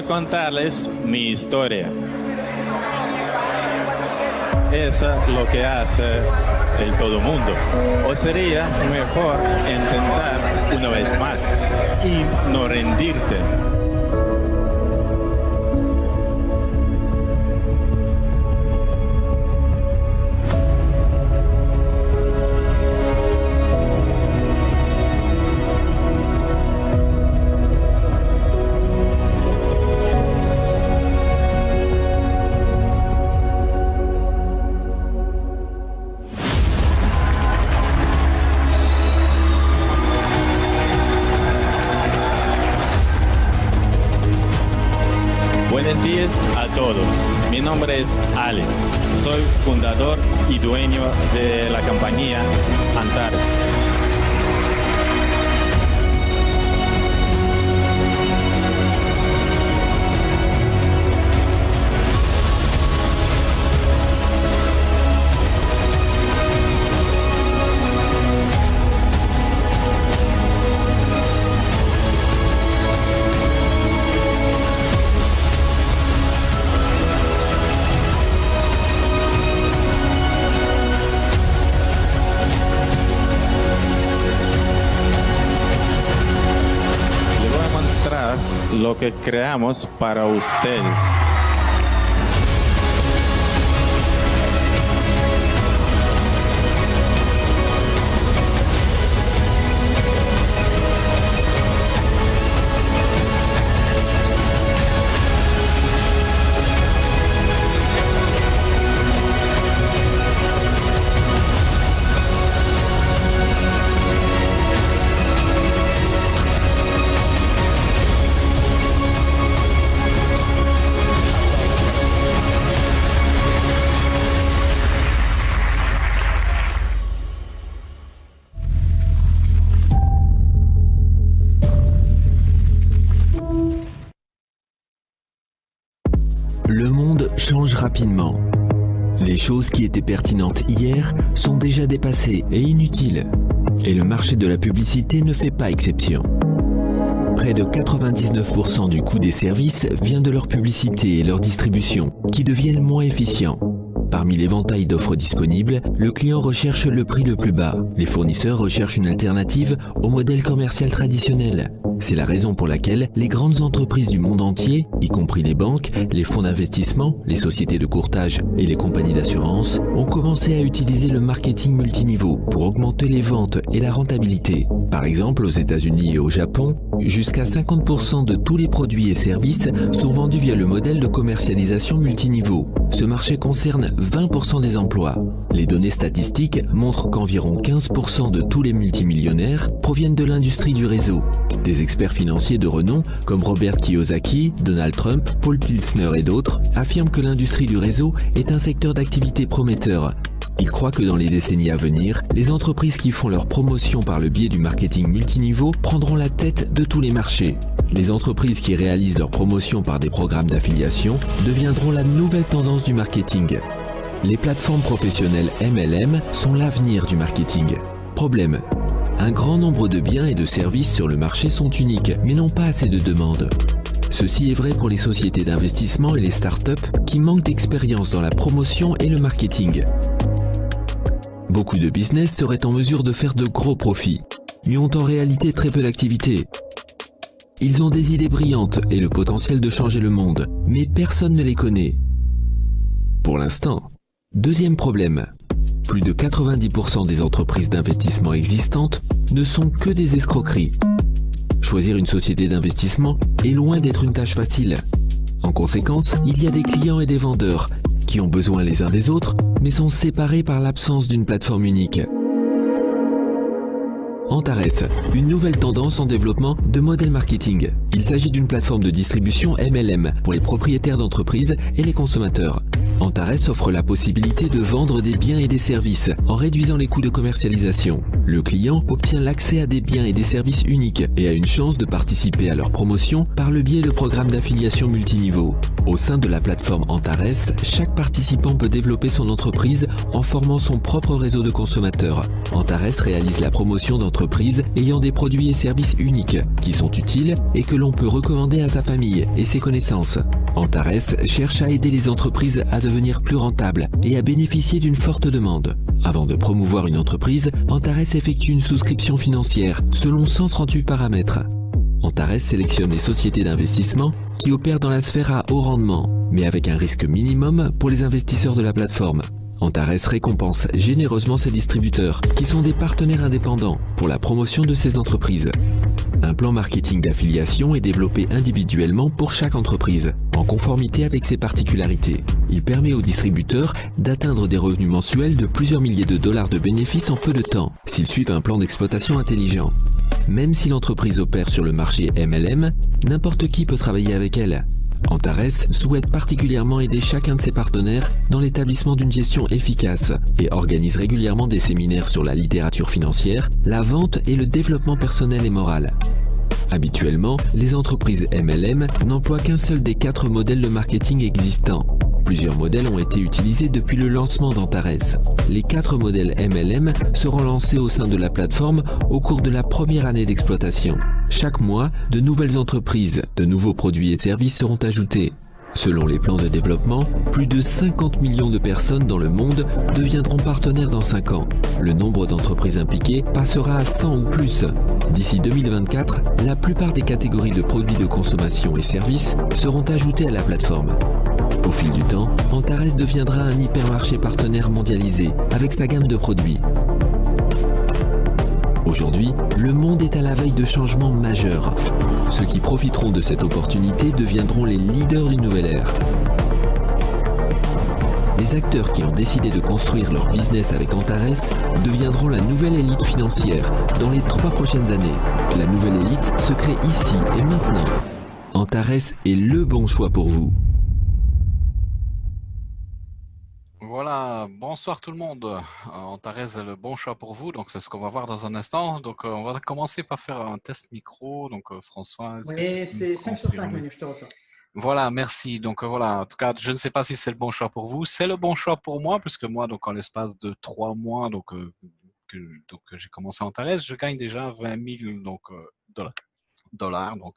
contarles mi historia. Eso es lo que hace el todo mundo. O sería mejor intentar una vez más y no rendirte. Buenos días a todos, mi nombre es Alex, soy fundador y dueño de la compañía Antares. Lo que creamos para ustedes. Le monde change rapidement. Les choses qui étaient pertinentes hier sont déjà dépassées et inutiles. Et le marché de la publicité ne fait pas exception. Près de 99% du coût des services vient de leur publicité et leur distribution, qui deviennent moins efficients. Parmi l'éventail d'offres disponibles, le client recherche le prix le plus bas. Les fournisseurs recherchent une alternative au modèle commercial traditionnel. C'est la raison pour laquelle les grandes entreprises du monde entier, y compris les banques, les fonds d'investissement, les sociétés de courtage et les compagnies d'assurance, ont commencé à utiliser le marketing multiniveau pour augmenter les ventes et la rentabilité. Par exemple, aux États-Unis et au Japon, jusqu'à 50% de tous les produits et services sont vendus via le modèle de commercialisation multiniveau. Ce marché concerne 20% des emplois. Les données statistiques montrent qu'environ 15% de tous les multimillionnaires proviennent de l'industrie du réseau. Des experts financiers de renom comme Robert Kiyosaki, Donald Trump, Paul Pilsner et d'autres affirment que l'industrie du réseau est un secteur d'activité prometteur. Ils croient que dans les décennies à venir, les entreprises qui font leur promotion par le biais du marketing multiniveau prendront la tête de tous les marchés. Les entreprises qui réalisent leur promotion par des programmes d'affiliation deviendront la nouvelle tendance du marketing. Les plateformes professionnelles MLM sont l'avenir du marketing. Problème: un grand nombre de biens et de services sur le marché sont uniques, mais n'ont pas assez de demandes. Ceci est vrai pour les sociétés d'investissement et les startups qui manquent d'expérience dans la promotion et le marketing. Beaucoup de business seraient en mesure de faire de gros profits, mais ont en réalité très peu d'activité. Ils ont des idées brillantes et le potentiel de changer le monde, mais personne ne les connaît. Pour l'instant. Deuxième problème. Plus de 90% des entreprises d'investissement existantes ne sont que des escroqueries. Choisir une société d'investissement est loin d'être une tâche facile. En conséquence, il y a des clients et des vendeurs qui ont besoin les uns des autres, mais sont séparés par l'absence d'une plateforme unique. Antares, une nouvelle tendance en développement de modèle marketing. Il s'agit d'une plateforme de distribution MLM pour les propriétaires d'entreprises et les consommateurs. Antares offre la possibilité de vendre des biens et des services en réduisant les coûts de commercialisation. Le client obtient l'accès à des biens et des services uniques et a une chance de participer à leur promotion par le biais de programmes d'affiliation multiniveau. Au sein de la plateforme Antares, chaque participant peut développer son entreprise en formant son propre réseau de consommateurs. Antares réalise la promotion d'entreprises ayant des produits et services uniques qui sont utiles et que l'on peut recommander à sa famille et ses connaissances. Antares cherche à aider les entreprises à devenir plus rentables et à bénéficier d'une forte demande. Avant de promouvoir une entreprise, Antares effectue une souscription financière selon 138 paramètres. Antares sélectionne les sociétés d'investissement qui opèrent dans la sphère à haut rendement, mais avec un risque minimum pour les investisseurs de la plateforme. Antares récompense généreusement ses distributeurs, qui sont des partenaires indépendants, pour la promotion de ces entreprises. Un plan marketing d'affiliation est développé individuellement pour chaque entreprise, en conformité avec ses particularités. Il permet aux distributeurs d'atteindre des revenus mensuels de plusieurs milliers de dollars de bénéfices en peu de temps, s'ils suivent un plan d'exploitation intelligent. Même si l'entreprise opère sur le marché MLM, n'importe qui peut travailler avec elle. Antares souhaite particulièrement aider chacun de ses partenaires dans l'établissement d'une gestion efficace et organise régulièrement des séminaires sur la littérature financière, la vente et le développement personnel et moral. Habituellement, les entreprises MLM n'emploient qu'un seul des 4 modèles de marketing existants. Plusieurs modèles ont été utilisés depuis le lancement d'Antares. Les 4 modèles MLM seront lancés au sein de la plateforme au cours de la première année d'exploitation. Chaque mois, de nouvelles entreprises, de nouveaux produits et services seront ajoutés. Selon les plans de développement, plus de 50 millions de personnes dans le monde deviendront partenaires dans 5 ans. Le nombre d'entreprises impliquées passera à 100 ou plus. D'ici 2024, la plupart des catégories de produits de consommation et services seront ajoutées à la plateforme. Au fil du temps, Antares deviendra un hypermarché partenaire mondialisé avec sa gamme de produits. Aujourd'hui, le monde est à la veille de changements majeurs. Ceux qui profiteront de cette opportunité deviendront les leaders d'une nouvelle ère. Les acteurs qui ont décidé de construire leur business avec Antares deviendront la nouvelle élite financière dans les 3 prochaines années. La nouvelle élite se crée ici et maintenant. Antares est le bon choix pour vous. Voilà, bonsoir tout le monde. Antares est le bon choix pour vous, donc c'est ce qu'on va voir dans un instant. Donc on va commencer par faire un test micro. Donc François, est-ce que tu peux Oui, c'est nous 5 sur 5, confirmer? Manu, je te reçois. Voilà, merci. Donc voilà, en tout cas, je ne sais pas si c'est le bon choix pour vous. C'est le bon choix pour moi, puisque moi, donc en l'espace de 3 mois, que j'ai commencé Antares, je gagne déjà 20 000 dollars donc,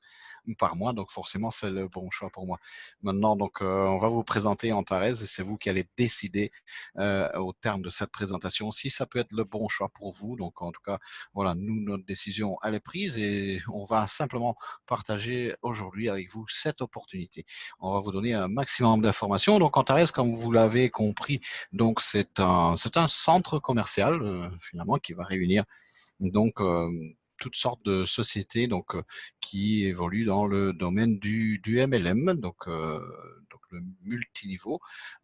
par mois, donc forcément c'est le bon choix pour moi. Maintenant, donc on va vous présenter Antares et c'est vous qui allez décider au terme de cette présentation si ça peut être le bon choix pour vous. Donc en tout cas, voilà, nous, notre décision elle est prise et on va simplement partager aujourd'hui avec vous cette opportunité. On va vous donner un maximum d'informations. Donc Antares, comme vous l'avez compris, donc c'est un centre commercial finalement qui va réunir donc toutes sortes de sociétés qui évoluent dans le domaine du MLM, donc le multiniveau.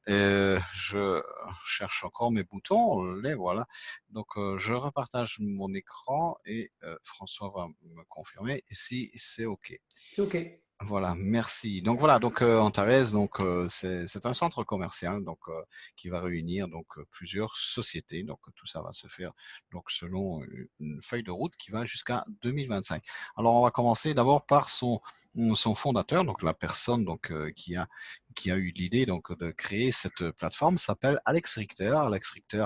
Je cherche encore mes boutons, les voilà. Donc je repartage mon écran et François va me confirmer si c'est OK. C'est OK. Voilà, merci. Donc voilà, donc Antares, donc c'est un centre commercial donc qui va réunir donc plusieurs sociétés. Donc tout ça va se faire donc selon une feuille de route qui va jusqu'à 2025. Alors on va commencer d'abord par son fondateur, donc la personne donc qui a eu l'idée donc de créer cette plateforme s'appelle Alex Richter. Alex Richter,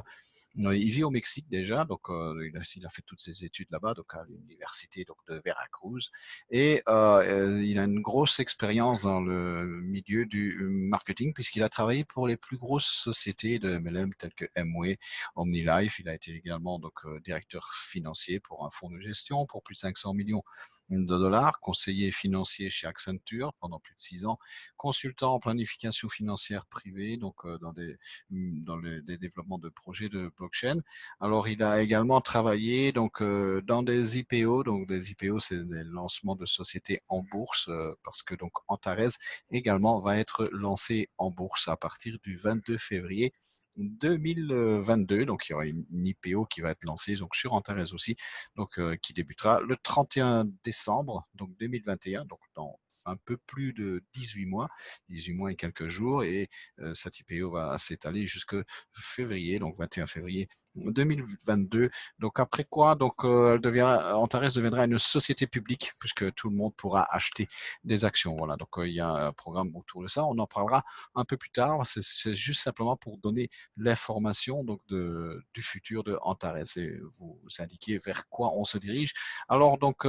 il vit au Mexique déjà, donc il a fait toutes ses études là-bas, donc à l'université donc de Veracruz, et il a une grosse expérience dans le milieu du marketing puisqu'il a travaillé pour les plus grosses sociétés de MLM telles que Amway, OmniLife. Il a été également donc directeur financier pour un fonds de gestion pour plus de 500 millions de dollars, conseiller financier chez Accenture pendant plus de 6 ans, consultant en planification financière privée, donc dans des développements de projets de blockchain. Alors, il a également travaillé donc dans des IPO. Donc, des IPO, c'est des lancements de sociétés en bourse, parce que donc Antares également va être lancé en bourse à partir du 22 février 2022. Donc, il y aura une IPO qui va être lancée donc sur Antares aussi, donc qui débutera le 31 décembre donc 2021, donc dans un peu plus de 18 mois et quelques jours, et cette IPO va s'étaler jusque février, donc 21 février 2022. Donc après quoi, donc Antares deviendra une société publique puisque tout le monde pourra acheter des actions. Voilà, donc il y a un programme autour de ça. On en parlera un peu plus tard. C'est juste simplement pour donner l'information donc du futur de Antares et vous indiquer vers quoi on se dirige. Alors donc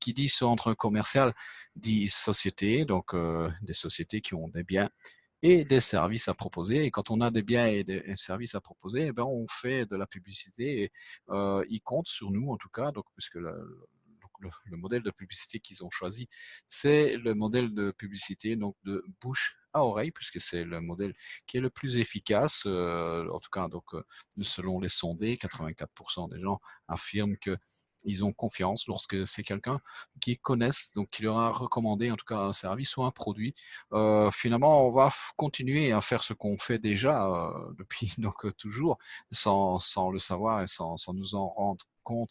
qui dit centre commercial dit société, donc des sociétés qui ont des biens et des services à proposer. Et quand on a des biens et des services à proposer, eh ben, on fait de la publicité et ils comptent sur nous en tout cas, donc puisque le modèle de publicité qu'ils ont choisi, c'est le modèle de publicité donc de bouche à oreille, puisque c'est le modèle qui est le plus efficace. En tout cas, donc selon les sondés, 84% des gens affirment que ils ont confiance lorsque c'est quelqu'un qu'ils connaissent, donc qui leur a recommandé en tout cas un service ou un produit. Finalement, on va continuer à faire ce qu'on fait déjà depuis donc toujours, sans le savoir et sans nous en rendre compte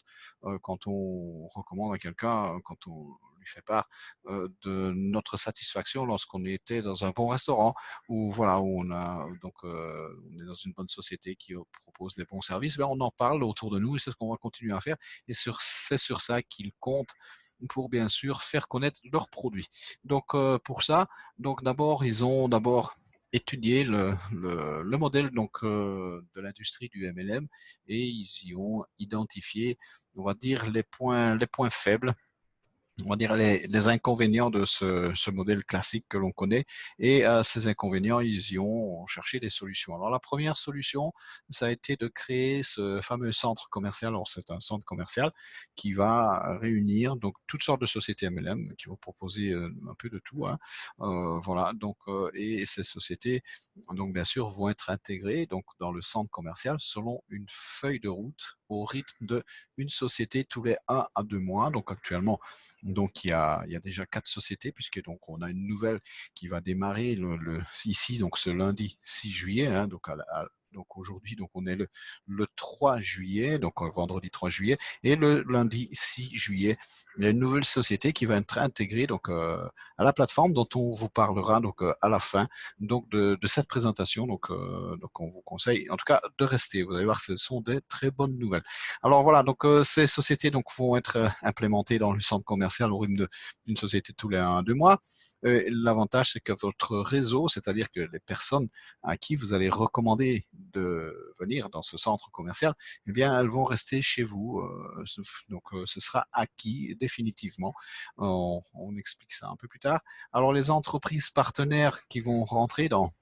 quand on recommande à quelqu'un, quand on lui fait part de notre satisfaction lorsqu'on était dans un bon restaurant ou voilà où on a donc on est dans une bonne société qui propose des bons services, ben on en parle autour de nous et c'est ce qu'on va continuer à faire et c'est sur ça qu'ils comptent pour bien sûr faire connaître leurs produits. Donc pour ça, donc d'abord ils ont d'abord étudié le modèle donc de l'industrie du MLM et ils y ont identifié, on va dire les points faibles, on va dire les inconvénients de ce modèle classique que l'on connaît et ces inconvénients ils y ont cherché des solutions. Alors la première solution ça a été de créer ce fameux centre commercial. Alors c'est un centre commercial qui va réunir donc toutes sortes de sociétés MLM qui vont proposer un peu de tout, hein. Voilà donc et ces sociétés donc bien sûr vont être intégrées donc dans le centre commercial selon une feuille de route au rythme de une société tous les 1 à 2 mois. Donc actuellement donc il y a déjà 4 sociétés puisque donc on a une nouvelle qui va démarrer ici donc ce lundi 6 juillet, hein, donc donc aujourd'hui, donc on est le 3 juillet, donc vendredi 3 juillet, et le lundi 6 juillet, il y a une nouvelle société qui va être intégrée donc à la plateforme dont on vous parlera donc à la fin donc de cette présentation. Donc on vous conseille en tout cas de rester. Vous allez voir, ce sont des très bonnes nouvelles. Alors voilà, donc ces sociétés donc vont être implémentées dans le centre commercial au rythme d'une société tous les 1 à 2 mois. L'avantage, c'est que votre réseau, c'est-à-dire que les personnes à qui vous allez recommander de venir dans ce centre commercial, eh bien, elles vont rester chez vous. Donc, ce sera acquis définitivement. On explique ça un peu plus tard. Alors, les entreprises partenaires qui vont rentrer dans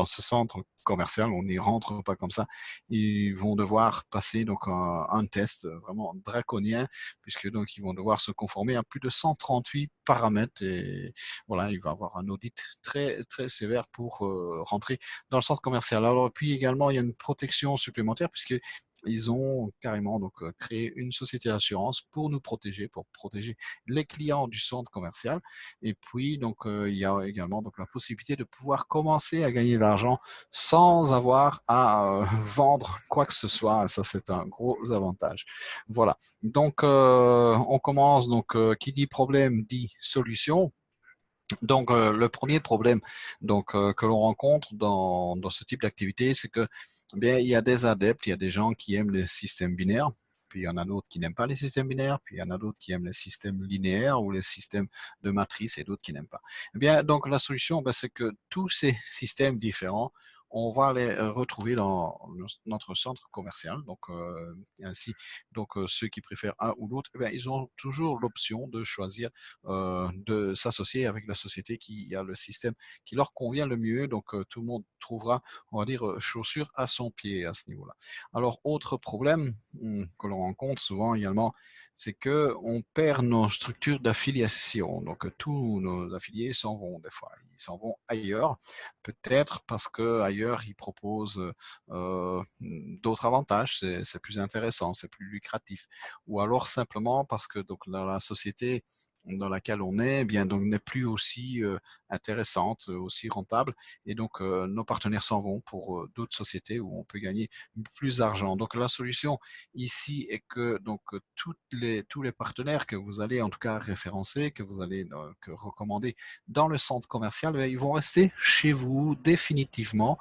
ce centre commercial, on n'y rentre pas comme ça. Ils vont devoir passer donc un test vraiment draconien, puisque donc ils vont devoir se conformer à plus de 138 paramètres et voilà, il va y avoir un audit très très sévère pour rentrer dans le centre commercial. Alors puis également il y a une protection supplémentaire puisque ils ont carrément donc créé une société d'assurance pour nous protéger, pour protéger les clients du centre commercial. Et puis donc il y a également donc la possibilité de pouvoir commencer à gagner de l'argent sans avoir à vendre quoi que ce soit. Ça c'est un gros avantage. Voilà. Donc on commence donc qui dit problème dit solution. Donc le premier problème donc que l'on rencontre dans ce type d'activité, c'est que bien il y a des adeptes, il y a des gens qui aiment les systèmes binaires, puis il y en a d'autres qui n'aiment pas les systèmes binaires, puis il y en a d'autres qui aiment les systèmes linéaires ou les systèmes de matrice et d'autres qui n'aiment pas. Eh bien donc la solution, ben, c'est que tous ces systèmes différents on va les retrouver dans notre centre commercial. Donc ainsi, donc ceux qui préfèrent un ou l'autre, eh bien, ils ont toujours l'option de choisir de s'associer avec la société qui a le système qui leur convient le mieux. Donc tout le monde trouvera, on va dire, chaussure à son pied à ce niveau-là. Alors autre problème que l'on rencontre souvent également, c'est que on perd nos structures d'affiliation. Donc tous nos affiliés s'en vont des fois, ils s'en vont ailleurs, peut-être parce que ailleurs ils proposent d'autres avantages, c'est plus intéressant, c'est plus lucratif, ou alors simplement parce que donc dans la société dans laquelle on est, eh bien donc n'est plus aussi intéressante, aussi rentable, et donc nos partenaires s'en vont pour d'autres sociétés où on peut gagner plus d'argent. Donc la solution ici est que donc tous les partenaires que vous allez en tout cas référencer, que vous allez que recommander dans le centre commercial, ils vont rester chez vous définitivement,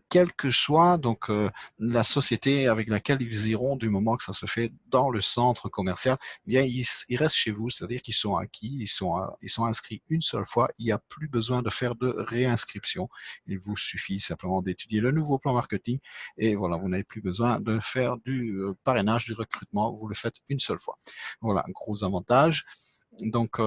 quelle que soit donc la société avec laquelle ils iront du moment que ça se fait dans le centre commercial. Eh bien ils restent chez vous, c'est-à-dire qu'ils sont acquis, ils sont inscrits une seule fois, il n'y a plus besoin de faire de réinscription, il vous suffit simplement d'étudier le nouveau plan marketing et voilà, vous n'avez plus besoin de faire du parrainage, du recrutement, vous le faites une seule fois. Voilà, un gros avantage. Donc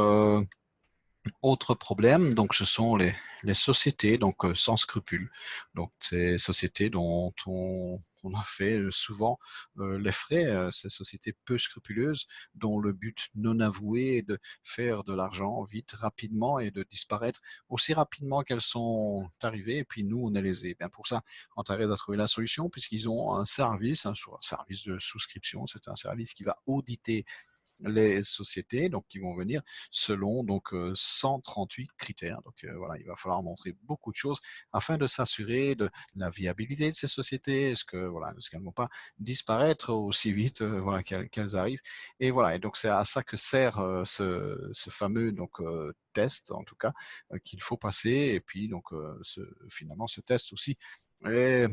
autre problème, donc ce sont les sociétés donc sans scrupules. Donc ces sociétés dont on a fait souvent les frais, ces sociétés peu scrupuleuses dont le but non avoué est de faire de l'argent vite, rapidement et de disparaître aussi rapidement qu'elles sont arrivées. Et puis nous, on est lésés. Bien pour ça, Antares a trouvé la solution puisqu'ils ont un service de souscription. C'est un service qui va auditer les sociétés donc qui vont venir selon donc 138 critères. Donc voilà, il va falloir montrer beaucoup de choses afin de s'assurer de la viabilité de ces sociétés. Est-ce que voilà, est-ce qu'elles ne vont pas disparaître aussi vite voilà qu'elles arrivent. Et voilà, et donc c'est à ça que sert ce fameux donc test en tout cas qu'il faut passer. Et puis donc finalement ce test aussi est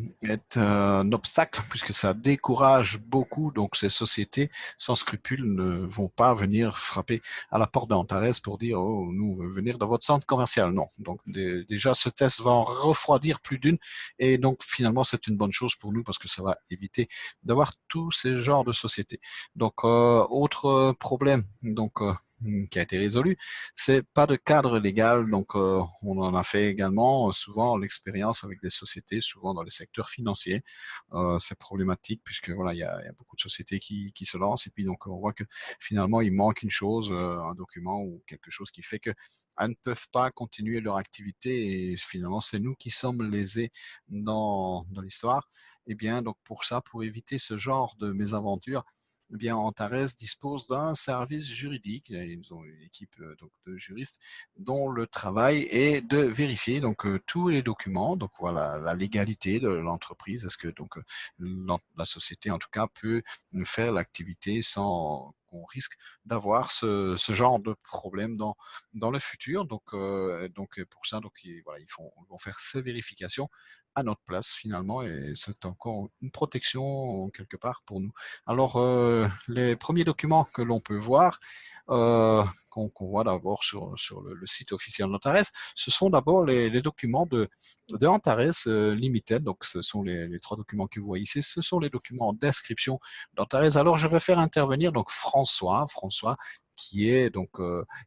un obstacle puisque ça décourage beaucoup donc ces sociétés sans scrupules ne vont pas venir frapper à la porte d'Antares pour dire oh nous on veut venir dans votre centre commercial. Non, donc déjà ce test va en refroidir plus d'une et donc finalement c'est une bonne chose pour nous parce que ça va éviter d'avoir tous ces genres de sociétés. Donc autre problème donc qui a été résolu, c'est pas de cadre légal. Donc on en a fait également souvent l'expérience avec des sociétés souvent dans le secteur financier. C'est problématique puisque voilà il y a beaucoup de sociétés qui se lancent et puis donc on voit que finalement il manque une chose, un document ou quelque chose qui fait que elles ne peuvent pas continuer leur activité et finalement c'est nous qui sommes lésés dans l'histoire. Et bien donc pour ça, pour éviter ce genre de mésaventures, eh bien, Antares dispose d'un service juridique. Ils ont une équipe donc, de juristes dont le travail est de vérifier donc tous les documents. Donc voilà la légalité de l'entreprise. Est-ce que donc la société en tout cas peut faire l'activité sans qu'on risque d'avoir ce genre de problème dans le futur. Donc pour ça donc voilà ils vont faire ces vérifications à notre place finalement et c'est encore une protection quelque part pour nous. Alors les premiers documents que l'on peut voir qu'on voit d'abord sur le site officiel d'Antares, ce sont d'abord les documents de Antares Limited. Donc ce sont les trois documents que vous voyez ici, ce sont les documents d'inscription d'Antares. Alors je vais faire intervenir donc François qui est donc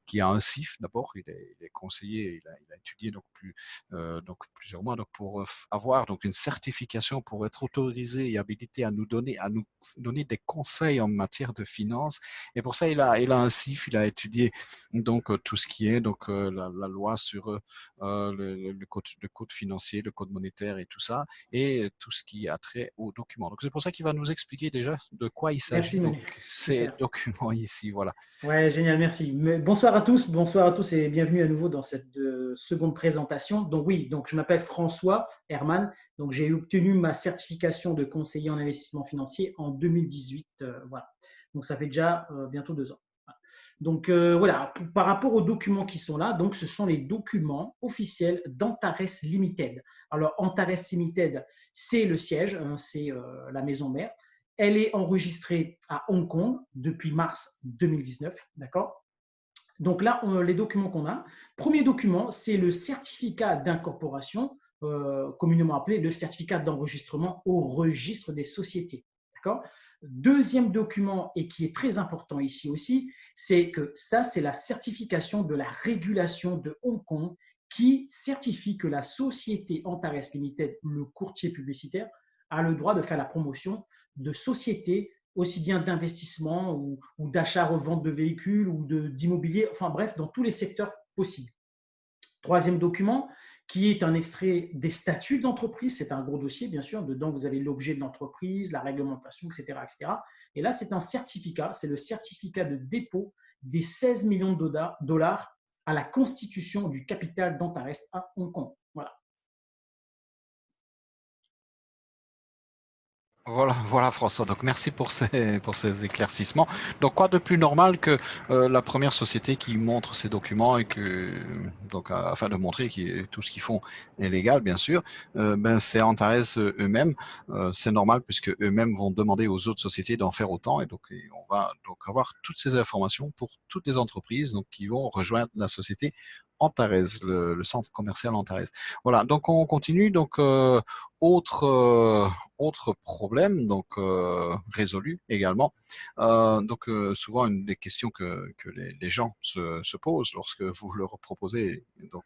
qui a un CIF d'abord, il est conseiller, il a étudié donc plusieurs mois donc pour avoir donc une certification pour être autorisé et habilité à nous donner des conseils en matière de finance. Et pour ça il a un CIF, il a étudié donc tout ce qui est donc la loi sur le code financier, le code monétaire et tout ça, et tout ce qui a trait aux documents. Donc c'est pour ça qu'il va nous expliquer déjà de quoi il s'agit. Donc ces documents ici, voilà. Ouais, génial, merci. Bonsoir à tous et bienvenue à nouveau dans cette seconde présentation. Donc oui, donc je m'appelle François Herman. Donc j'ai obtenu ma certification de conseiller en investissement financier en 2018. Voilà. Donc ça fait déjà bientôt 2 ans. Voilà. Donc voilà, par rapport aux documents qui sont là, donc ce sont les documents officiels d'Antares Limited. Alors Antares Limited, c'est le siège, c'est la maison mère. Elle est enregistrée à Hong Kong depuis mars 2019, d'accord? Donc là, les documents qu'on a. Premier document, c'est le certificat d'incorporation, communément appelé le certificat d'enregistrement au registre des sociétés, d'accord? Deuxième document, et qui est très important ici aussi, c'est que ça, c'est la certification de la régulation de Hong Kong qui certifie que la société Antares Limited, le courtier publicitaire, a le droit de faire la promotion de sociétés, aussi bien d'investissement ou d'achat-revente de véhicules ou d'immobilier, enfin bref, dans tous les secteurs possibles. Troisième document, qui est un extrait des statuts de l'entreprise. C'est un gros dossier, bien sûr. Dedans, vous avez l'objet de l'entreprise, la réglementation, etc., etc. Et là, c'est un certificat. C'est le certificat de dépôt des 16 millions de dollars à la constitution du capital d'Antares à Hong Kong. Voilà. Voilà François. Donc merci pour ces éclaircissements. Donc quoi de plus normal que la première société qui montre ses documents et que donc afin de montrer que tout ce qu'ils font est légal, bien sûr. Ben c'est Antares eux-mêmes. C'est normal puisque eux-mêmes vont demander aux autres sociétés d'en faire autant et donc on va donc avoir toutes ces informations pour toutes les entreprises donc qui vont rejoindre la société Antares, le centre commercial Antares. Voilà. Donc on continue. Donc autre problème donc résolu également. Souvent une des questions que les gens se posent lorsque vous leur proposez donc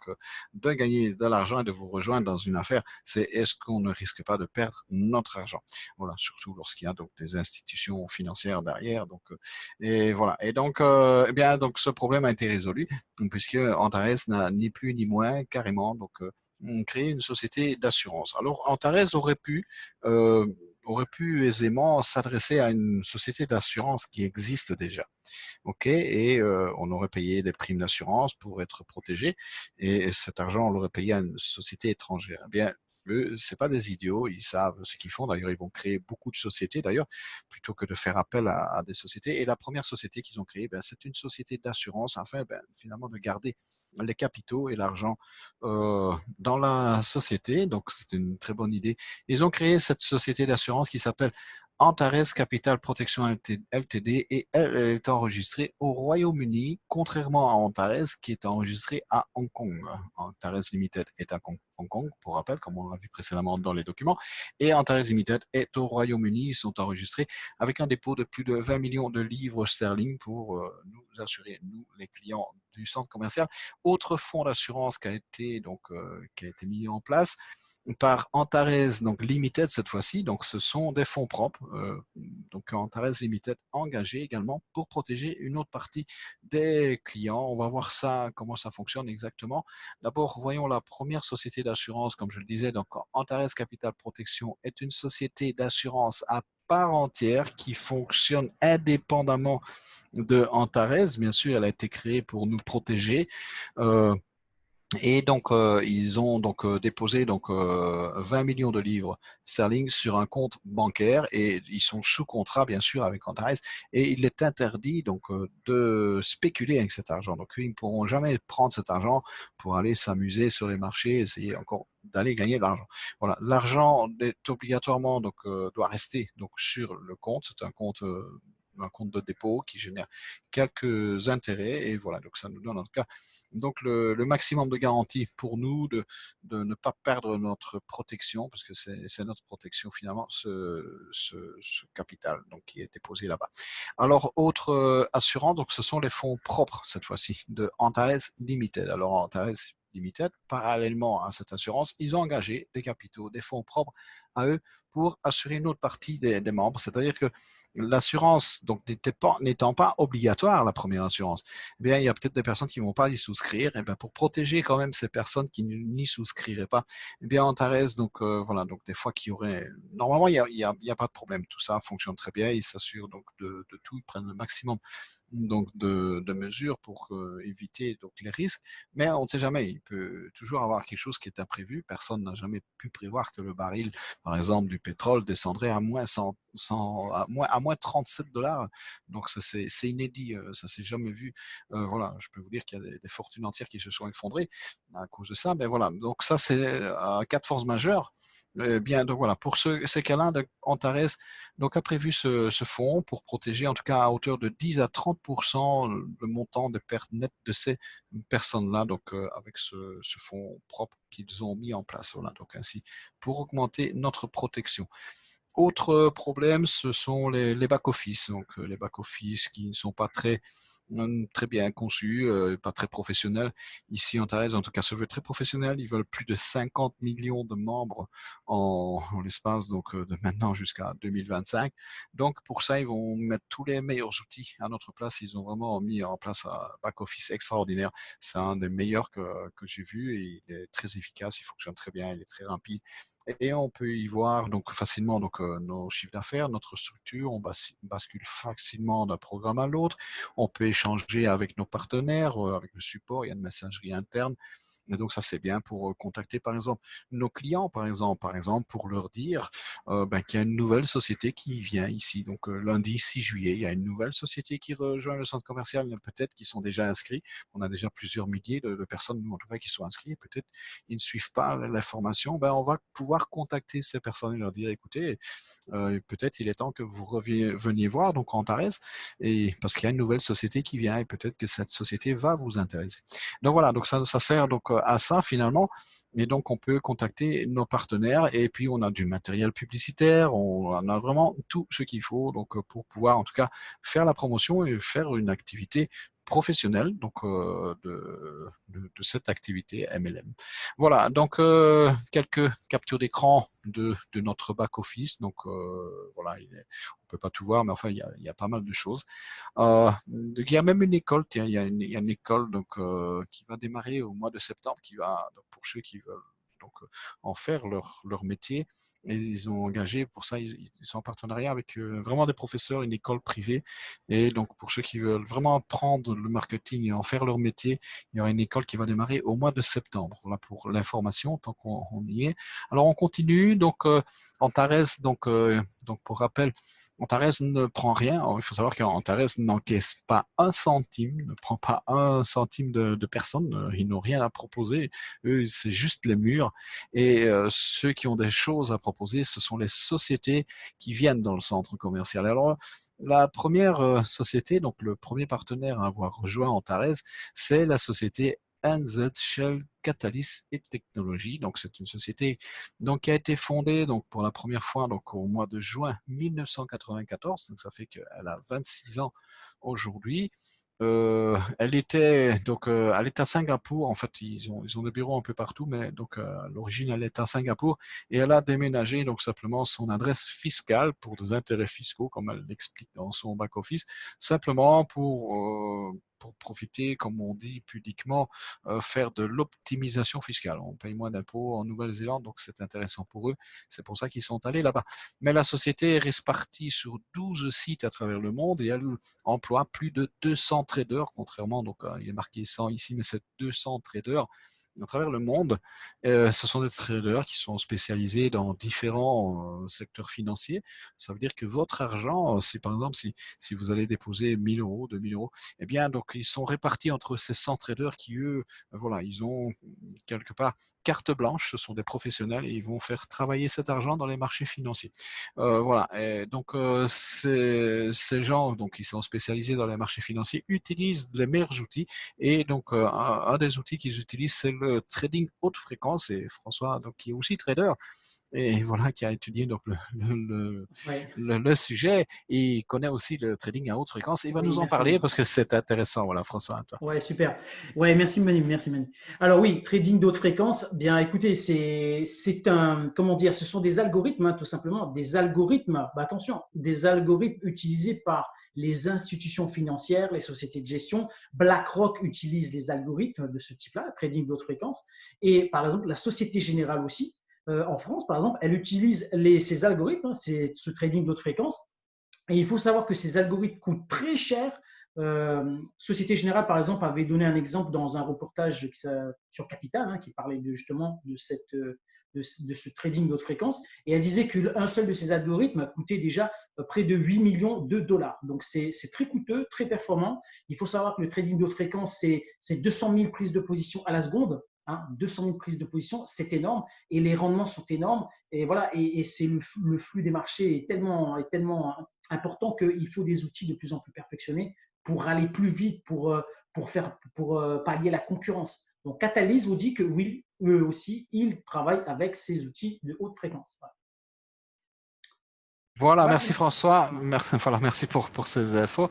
de gagner de l'argent et de vous rejoindre dans une affaire, c'est est-ce qu'on ne risque pas de perdre notre argent? Voilà, surtout lorsqu'il y a donc des institutions financières derrière. Donc et voilà. Et donc eh bien donc ce problème a été résolu puisque Antares n'a ni plus ni moins carrément donc créer une société d'assurance. Alors Antares aurait pu aisément s'adresser à une société d'assurance qui existe déjà. OK, et on aurait payé des primes d'assurance pour être protégé, et cet argent, on l'aurait payé à une société étrangère. Eh bien, eux, c'est pas des idiots, ils savent ce qu'ils font. D'ailleurs, ils vont créer beaucoup de sociétés, d'ailleurs, plutôt que de faire appel à des sociétés. Et la première société qu'ils ont créée, ben, c'est une société d'assurance, afin ben, finalement de garder les capitaux et l'argent dans la société. Donc, c'est une très bonne idée. Ils ont créé cette société d'assurance qui s'appelle Antares Capital Protection Ltd et elle est enregistrée au Royaume-Uni, contrairement à Antares qui est enregistré à Hong Kong. Antares Limited est à Hong Kong, pour rappel, comme on l'a vu précédemment dans les documents, et Antares Limited est au Royaume-Uni. Ils sont enregistrés avec un dépôt de plus de 20 millions de livres sterling pour nous assurer, nous, les clients du centre commercial. Autre fonds d'assurance qui a été mis en place par Antares donc Limited cette fois-ci. Donc ce sont des fonds propres. Donc Antares Limited engagé également pour protéger une autre partie des clients. On va voir ça, comment ça fonctionne exactement. D'abord, voyons la première société d'assurance, comme je le disais. Donc Antares Capital Protection est une société d'assurance à part entière qui fonctionne indépendamment de Antares. Bien sûr, elle a été créée pour nous protéger. Et donc, ils ont donc déposé donc 20 millions de livres sterling sur un compte bancaire et ils sont sous contrat bien sûr avec Antares et il est interdit donc de spéculer avec cet argent. Donc, ils ne pourront jamais prendre cet argent pour aller s'amuser sur les marchés, essayer encore d'aller gagner de l'argent. Voilà, l'argent est obligatoirement donc doit rester donc sur le compte. C'est un compte de dépôt qui génère quelques intérêts et voilà, donc ça nous donne en tout cas donc le maximum de garantie pour nous de ne pas perdre notre protection, parce que c'est notre protection finalement, ce capital donc qui est déposé là-bas. Alors autre assurant, donc ce sont les fonds propres cette fois-ci de Antares Limited. Alors Antares Limited, parallèlement à cette assurance, ils ont engagé des capitaux, des fonds propres à eux pour assurer une autre partie des membres. C'est-à-dire que l'assurance, donc n'étant pas obligatoire, la première assurance, eh bien, il y a peut-être des personnes qui ne vont pas y souscrire. Et bien, pour protéger quand même ces personnes qui n'y souscriraient pas, eh bien, Antares, donc voilà, donc des fois qu'il y aurait, normalement, il y a pas de problème. Tout ça fonctionne très bien. Ils s'assurent donc de tout. Ils prennent le maximum donc de mesures pour éviter donc les risques. Mais on ne sait jamais. Il peut toujours avoir quelque chose qui est imprévu. Personne n'a jamais pu prévoir que le baril, par exemple, du pétrole descendrait à moins 37 $. Donc c'est inédit, ça s'est jamais vu. Voilà, je peux vous dire qu'il y a des fortunes entières qui se sont effondrées à cause de ça. Mais voilà, donc ça c'est cas de force majeure. Bien, donc voilà, pour ces cas-là, Antares donc a prévu ce fonds pour protéger en tout cas à hauteur de 10 à 30% le montant de pertes nettes de ces personnes-là, donc avec ce fonds propre qu'ils ont mis en place. Voilà, donc ainsi pour augmenter notre protection. Autre problème, ce sont les back-office. Donc, les back-office qui ne sont pas très bien conçus, pas très professionnels. Ici, en Thaïlande, en tout cas, se veut très professionnel. Ils veulent plus de 50 millions de membres en l'espace donc de maintenant jusqu'à 2025. Donc, pour ça, ils vont mettre tous les meilleurs outils à notre place. Ils ont vraiment mis en place un back-office extraordinaire. C'est un des meilleurs que j'ai vu et il est très efficace. Il fonctionne très bien, il est très rapide. Et on peut y voir donc facilement donc nos chiffres d'affaires, notre structure, on bascule facilement d'un programme à l'autre. On peut échanger avec nos partenaires, avec le support, il y a une messagerie interne. Et donc ça c'est bien pour contacter par exemple nos clients par exemple pour leur dire qu'il y a une nouvelle société qui vient ici. Donc lundi 6 juillet, il y a une nouvelle société qui rejoint le centre commercial, peut-être qui sont déjà inscrits. On a déjà plusieurs milliers de personnes en tout cas qui sont inscrites. Peut-être ils ne suivent pas l'information. On va pouvoir contacter ces personnes et leur dire écoutez, peut-être il est temps que vous veniez voir donc Antares et parce qu'il y a une nouvelle société qui vient et peut-être que cette société va vous intéresser. Donc voilà, donc ça sert donc à ça finalement. Et donc on peut contacter nos partenaires et puis on a du matériel publicitaire, on a vraiment tout ce qu'il faut donc pour pouvoir en tout cas faire la promotion et faire une activité professionnelle donc de cette activité MLM. Voilà, donc quelques captures d'écran de notre back office. Donc voilà, on peut pas tout voir, mais enfin il y a pas mal de choses. Il y a même une école, tiens, il y a une école donc qui va démarrer au mois de septembre, qui va donc, pour ceux qui veulent donc en faire leur métier. Et ils ont engagé pour ça, ils sont en partenariat avec vraiment des professeurs, une école privée. Et donc pour ceux qui veulent vraiment apprendre le marketing et en faire leur métier, il y aura une école qui va démarrer au mois de septembre. Voilà pour l'information, tant qu'on y est. Alors on continue, donc Antares, donc pour rappel, Antares ne prend rien. Alors, il faut savoir qu'Antares n'encaisse pas un centime, ne prend pas un centime de personne. Ils n'ont rien à proposer. Eux, c'est juste les murs. Et ceux qui ont des choses à proposer, ce sont les sociétés qui viennent dans le centre commercial. Alors, la première société, donc le premier partenaire à avoir rejoint Antares, c'est la société NZ Shell Catalyst et Technologies. Donc c'est une société donc qui a été fondée donc pour la première fois donc au mois de juin 1994. Donc ça fait qu'elle a 26 ans aujourd'hui. Elle était à Singapour. En fait, ils ont des bureaux un peu partout, mais donc à l'origine elle est à Singapour et elle a déménagé donc simplement son adresse fiscale pour des intérêts fiscaux, comme elle l'explique dans son back office, simplement pour profiter, comme on dit pudiquement, faire de l'optimisation fiscale. On paye moins d'impôts en Nouvelle-Zélande, donc c'est intéressant pour eux. C'est pour ça qu'ils sont allés là-bas. Mais la société est répartie sur 12 sites à travers le monde et elle emploie plus de 200 traders, contrairement, donc il est marqué 100 ici, mais c'est 200 traders à travers le monde. Ce sont des traders qui sont spécialisés dans différents secteurs financiers. Ça veut dire que votre argent, si par exemple, si vous allez déposer 1000 euros, 2000 euros, eh bien, donc, ils sont répartis entre ces 100 traders qui, eux, voilà, ils ont quelque part carte blanche, ce sont des professionnels et ils vont faire travailler cet argent dans les marchés financiers. Voilà. Et donc, ces gens, donc, qui sont spécialisés dans les marchés financiers, utilisent les meilleurs outils. Et donc, un des outils qu'ils utilisent, c'est le trading haute fréquence. Et François, donc, qui est aussi trader, et voilà, qui a étudié donc le sujet et il connaît aussi le trading à haute fréquence. Il va nous en parler parce que c'est intéressant. Voilà, François, à toi. Ouais, super. Ouais, merci Manu, merci Manu. Alors oui, trading d'haute fréquence, bien écoutez, c'est un, comment dire, ce sont des algorithmes, hein, tout simplement, des algorithmes, attention, des algorithmes utilisés par les institutions financières, les sociétés de gestion. BlackRock utilise les algorithmes de ce type-là, trading d'haute fréquence, et par exemple, la Société Générale aussi. En France, par exemple, elle utilise ces algorithmes, hein, ce trading d'haute fréquence. Et il faut savoir que ces algorithmes coûtent très cher. Société Générale, par exemple, avait donné un exemple dans un reportage sur Capital, hein, qui parlait justement de ce trading d'haute fréquence. Et elle disait qu'un seul de ces algorithmes coûtait déjà près de 8 millions de dollars. Donc, c'est très coûteux, très performant. Il faut savoir que le trading d'haute fréquence, c'est 200 000 prises de position à la seconde. Hein, 200 000 prises de position, c'est énorme et les rendements sont énormes. Et voilà, et c'est le flux des marchés est tellement important qu'il faut des outils de plus en plus perfectionnés pour aller plus vite, pour pallier la concurrence. Donc, Catalyst vous dit que oui, eux aussi, ils travaillent avec ces outils de haute fréquence. Voilà. Voilà, Ouais, merci François. Voilà, merci pour ces infos.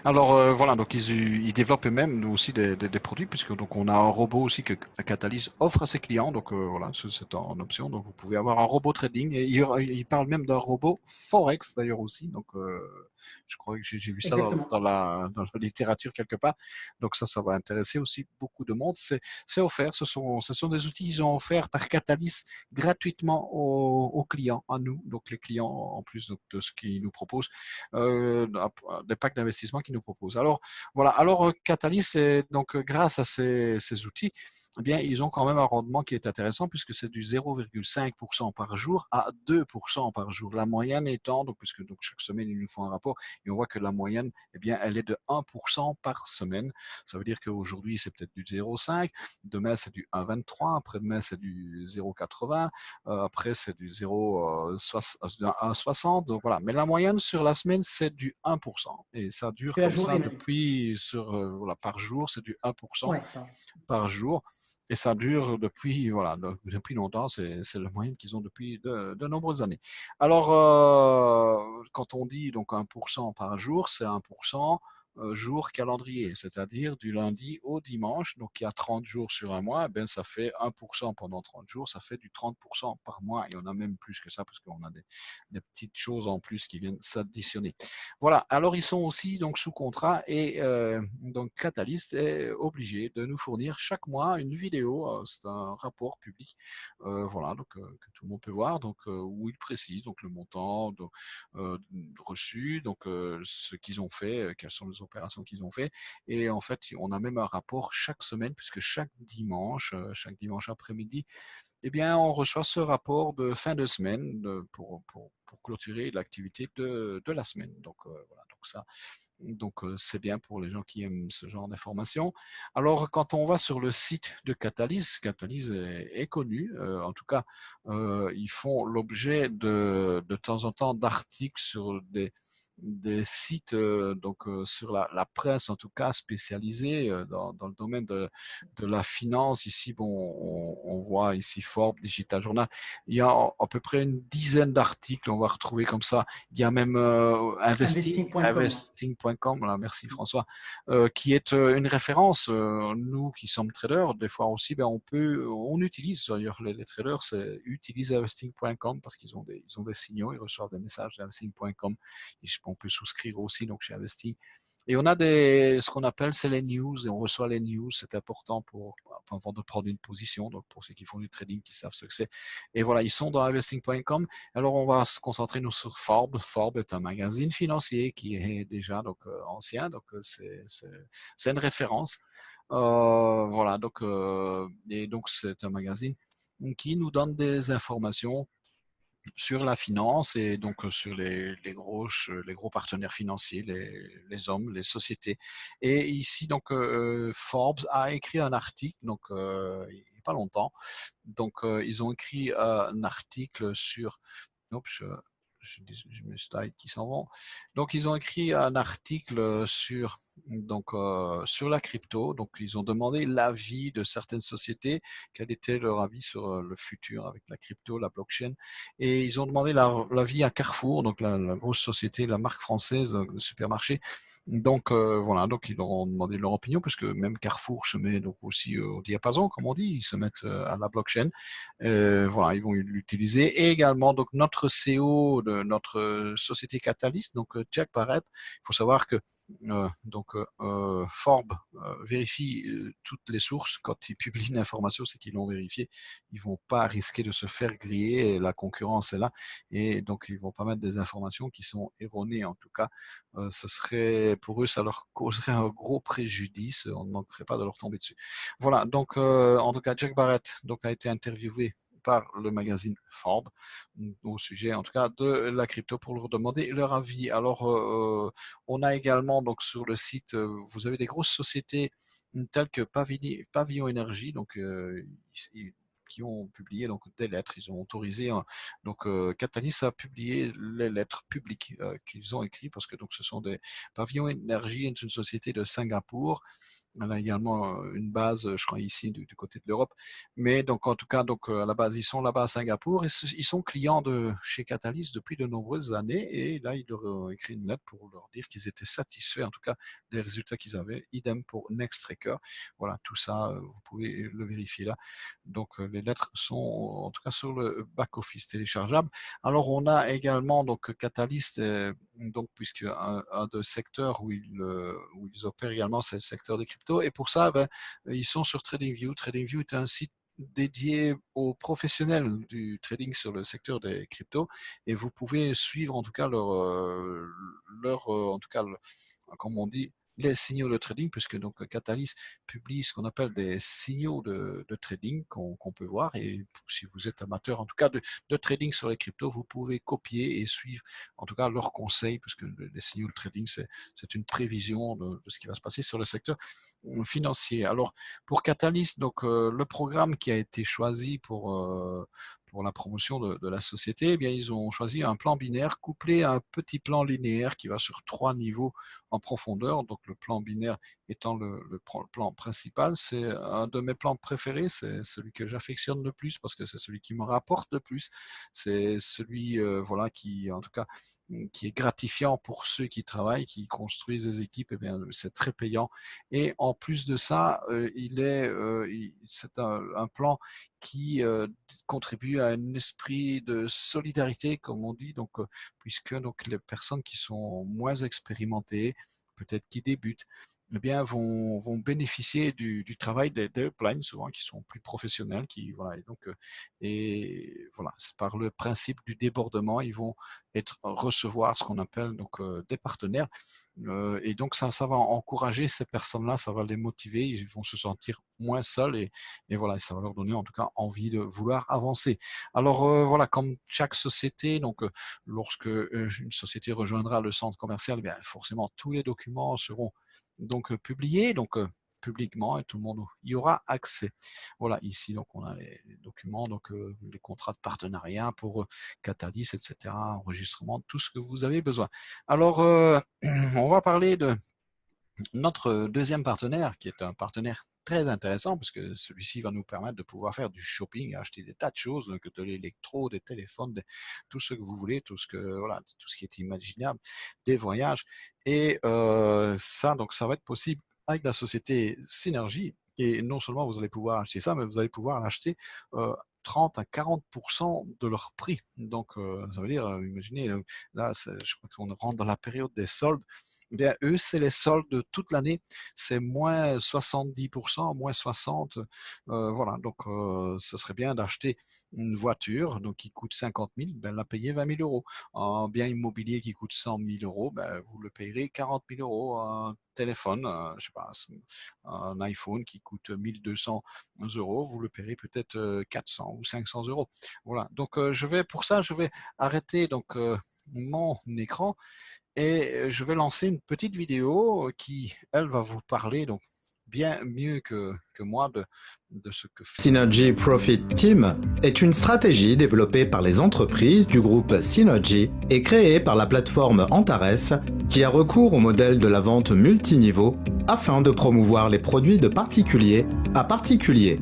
Alors voilà, donc ils développent eux-mêmes nous aussi des produits puisque donc on a un robot aussi que Catalyst offre à ses clients. Donc voilà, c'est en option. Donc vous pouvez avoir un robot trading et il parle même d'un robot forex d'ailleurs aussi. Donc je crois que j'ai vu ça exactement. dans la littérature quelque part. Donc ça va intéresser aussi beaucoup de monde. C'est offert. Ce sont des outils qu'ils ont offerts par Catalyst gratuitement aux clients, à nous, donc les clients en plus de ce qu'ils nous proposent, des packs d'investissement qu'ils nous proposent. Alors voilà, alors Catalyst, donc grâce à ces outils, eh bien, ils ont quand même un rendement qui est intéressant puisque c'est du 0,5% par jour à 2% par jour. La moyenne étant, donc, puisque donc, chaque semaine, ils nous font un rapport et on voit que la moyenne, eh bien, elle est de 1% par semaine. Ça veut dire qu'aujourd'hui, c'est peut-être du 0,5, demain, c'est du 1,23, après-demain, c'est du 0,80, après, c'est du 0,60. Donc voilà. Mais la moyenne sur la semaine, c'est du 1%. Et ça dure C'est la comme journée ça même. depuis, voilà, par jour, c'est du 1% Ouais, pardon. par jour. Et ça dure depuis, voilà, depuis longtemps. C'est la moyenne qu'ils ont depuis de nombreuses années. Alors, quand on dit donc 1% par jour, c'est 1% jour calendrier, c'est-à-dire du lundi au dimanche. Donc, il y a 30 jours sur un mois, ben, ça fait 1% pendant 30 jours, ça fait du 30% par mois. Et on a même plus que ça parce qu'on a des petites choses en plus qui viennent s'additionner. Voilà, alors ils sont aussi donc sous contrat et donc Catalyst est obligé de nous fournir chaque mois une vidéo, c'est un rapport public, voilà, donc que tout le monde peut voir, donc où ils précisent donc le montant reçu, donc ce qu'ils ont fait, quelles sont les opérations qu'ils ont fait, et en fait on a même un rapport chaque semaine puisque chaque dimanche après-midi, eh bien, on reçoit ce rapport de fin de semaine pour clôturer l'activité de la semaine. Donc, voilà, donc ça, donc c'est bien pour les gens qui aiment ce genre d'informations. Alors, quand on va sur le site de Catalyst, Catalyst est connu. En tout cas, ils font l'objet de temps en temps d'articles sur des sites, donc sur la presse en tout cas spécialisée dans le domaine de la finance. Ici, bon, on voit ici Forbes, Digital Journal. Il y a à peu près une dizaine d'articles, on va retrouver comme ça. Il y a même Investing.com. investing.com, voilà, merci François, qui est une référence. Nous qui sommes traders, des fois aussi, ben, on utilise, d'ailleurs les traders utilisent investing.com parce ils ont des signaux, ils reçoivent des messages d'investing.com. On peut souscrire aussi donc chez Investing. Et on a ce qu'on appelle, c'est les news, et on reçoit les news, c'est important avant de prendre une position, donc pour ceux qui font du trading, qui savent ce que c'est. Et voilà, ils sont dans investing.com. Alors on va se concentrer nous sur Forbes. Forbes est un magazine financier qui est déjà donc ancien, donc c'est une référence. Voilà, donc et donc c'est un magazine qui nous donne des informations sur la finance et donc sur les gros partenaires financiers, les hommes, les sociétés. Et ici, donc, Forbes a écrit un article, donc, il n'y a pas longtemps. Donc, ils ont écrit un article sur. Oups, j'ai mes slides qui s'en vont. Donc, ils ont écrit un article sur la crypto. Donc, ils ont demandé l'avis de certaines sociétés, quel était leur avis sur le futur avec la crypto, la blockchain. Et ils ont demandé l'avis à Carrefour, donc la grosse société, la marque française de supermarché. Donc voilà, donc ils leur ont demandé leur opinion parce que même Carrefour se met donc aussi au diapason, comme on dit, ils se mettent à la blockchain. Voilà, ils vont l'utiliser. Et également donc notre CEO de notre société Catalyst, donc Jack Barrett. Il faut savoir que Forbes vérifie toutes les sources. Quand ils publient une information, c'est qu'ils l'ont vérifiée. Ils vont pas risquer de se faire griller. La concurrence est là, et donc ils vont pas mettre des informations qui sont erronées. En tout cas, ce serait pour eux, ça leur causerait un gros préjudice. On ne manquerait pas de leur tomber dessus. Voilà. Donc, en tout cas, Jack Barrett donc a été interviewé par le magazine Forbes au sujet en tout cas de la crypto pour leur demander leur avis. Alors on a également donc sur le site, vous avez des grosses sociétés telles que Pavillon Énergie, donc qui ont publié donc des lettres, ils ont autorisé donc Catalyst a publié les lettres publiques qu'ils ont écrites parce que donc ce sont des Pavillon Énergie est une société de Singapour Elle a également une base, je crois, ici du côté de l'Europe. Mais donc, en tout cas, donc, à la base, ils sont là-bas à Singapour et ils sont clients de chez Catalyst depuis de nombreuses années. Et là, ils leur ont écrit une lettre pour leur dire qu'ils étaient satisfaits, en tout cas, des résultats qu'ils avaient. Idem pour Nextracker. Voilà, tout ça, vous pouvez le vérifier là. Donc, les lettres sont, en tout cas, sur le back-office téléchargeable. Alors, on a également donc Catalyst, donc, puisque un des secteurs où ils opèrent également, c'est le secteur des cryptos. Et pour ça, ils sont sur TradingView. TradingView est un site dédié aux professionnels du trading sur le secteur des cryptos. Et vous pouvez suivre en tout cas en tout cas, comme on dit, les signaux de trading, puisque donc Catalyst publie ce qu'on appelle des signaux de trading qu'on peut voir. Et si vous êtes amateur, en tout cas, de trading sur les cryptos, vous pouvez copier et suivre, en tout cas, leurs conseils, puisque les signaux de trading, c'est une prévision de ce qui va se passer sur le secteur financier. Alors, pour Catalyst, donc, le programme qui a été choisi pour la promotion de la société, eh bien, ils ont choisi un plan binaire couplé à un petit plan linéaire qui va sur 3 niveaux en profondeur. Donc, le plan binaire étant le plan principal, c'est un de mes plans préférés, c'est celui que j'affectionne le plus parce que c'est celui qui me rapporte le plus. C'est celui voilà, qui, en tout cas, qui est gratifiant pour ceux qui travaillent, qui construisent des équipes. Eh bien, c'est très payant. Et en plus de ça, c'est un plan qui contribue à un esprit de solidarité, comme on dit, donc, puisque donc, les personnes qui sont moins expérimentées, peut-être qui débutent, eh bien, vont bénéficier du travail des uplines, souvent qui sont plus professionnels, et voilà, c'est par le principe du débordement, ils vont recevoir ce qu'on appelle donc des partenaires, et donc ça va encourager ces personnes-là, ça va les motiver, ils vont se sentir moins seuls et voilà, ça va leur donner en tout cas envie de vouloir avancer. Alors voilà, comme chaque société, donc lorsque une société rejoindra le centre commercial, eh bien forcément tous les documents seront donc publiés, donc publiquement, et tout le monde y aura accès. Voilà, ici donc on a les documents, donc les contrats de partenariat pour Catalyst, etc., enregistrement, tout ce que vous avez besoin. Alors on va parler de notre deuxième partenaire, qui est un partenaire très intéressant, parce que celui-ci va nous permettre de pouvoir faire du shopping, acheter des tas de choses, donc de l'électro, des téléphones, tout ce que vous voulez, tout ce qui est imaginable, des voyages. Et ça va être possible avec la société Synergy. Et non seulement vous allez pouvoir acheter ça, mais vous allez pouvoir l'acheter 30 à 40% de leur prix. Donc, ça veut dire, imaginez, là, je crois qu'on rentre dans la période des soldes. Eh bien, eux, c'est les soldes de toute l'année, c'est moins 70%, moins 60%. Voilà, donc ce serait bien d'acheter une voiture donc, qui coûte 50 000, ben, la payer 20 000 euros. Un bien immobilier qui coûte 100 000 euros, ben, vous le payerez 40 000 euros. Un téléphone, je sais pas, un iPhone qui coûte 1200 euros, vous le payerez peut-être 400 ou 500 euros. Voilà, donc pour ça, je vais arrêter donc, mon écran. Et je vais lancer une petite vidéo qui, elle, va vous parler donc bien mieux que moi de ce que fait. Synergy Profit Team est une stratégie développée par les entreprises du groupe Synergy et créée par la plateforme Antares qui a recours au modèle de la vente multiniveau afin de promouvoir les produits de particulier à particulier.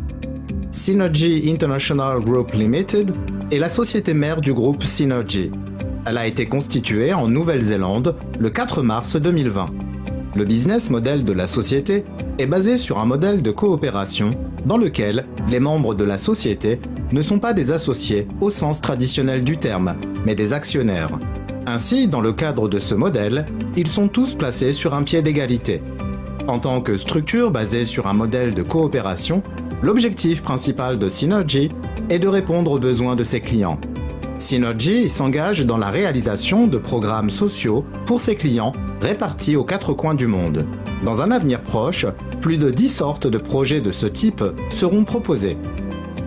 Synergy International Group Limited est la société mère du groupe Synergy. Elle a été constituée en Nouvelle-Zélande le 4 mars 2020. Le business model de la société est basé sur un modèle de coopération dans lequel les membres de la société ne sont pas des associés au sens traditionnel du terme, mais des actionnaires. Ainsi, dans le cadre de ce modèle, ils sont tous placés sur un pied d'égalité. En tant que structure basée sur un modèle de coopération, l'objectif principal de Synergy est de répondre aux besoins de ses clients. Synergy s'engage dans la réalisation de programmes sociaux pour ses clients répartis aux 4 coins du monde. Dans un avenir proche, plus de 10 sortes de projets de ce type seront proposés.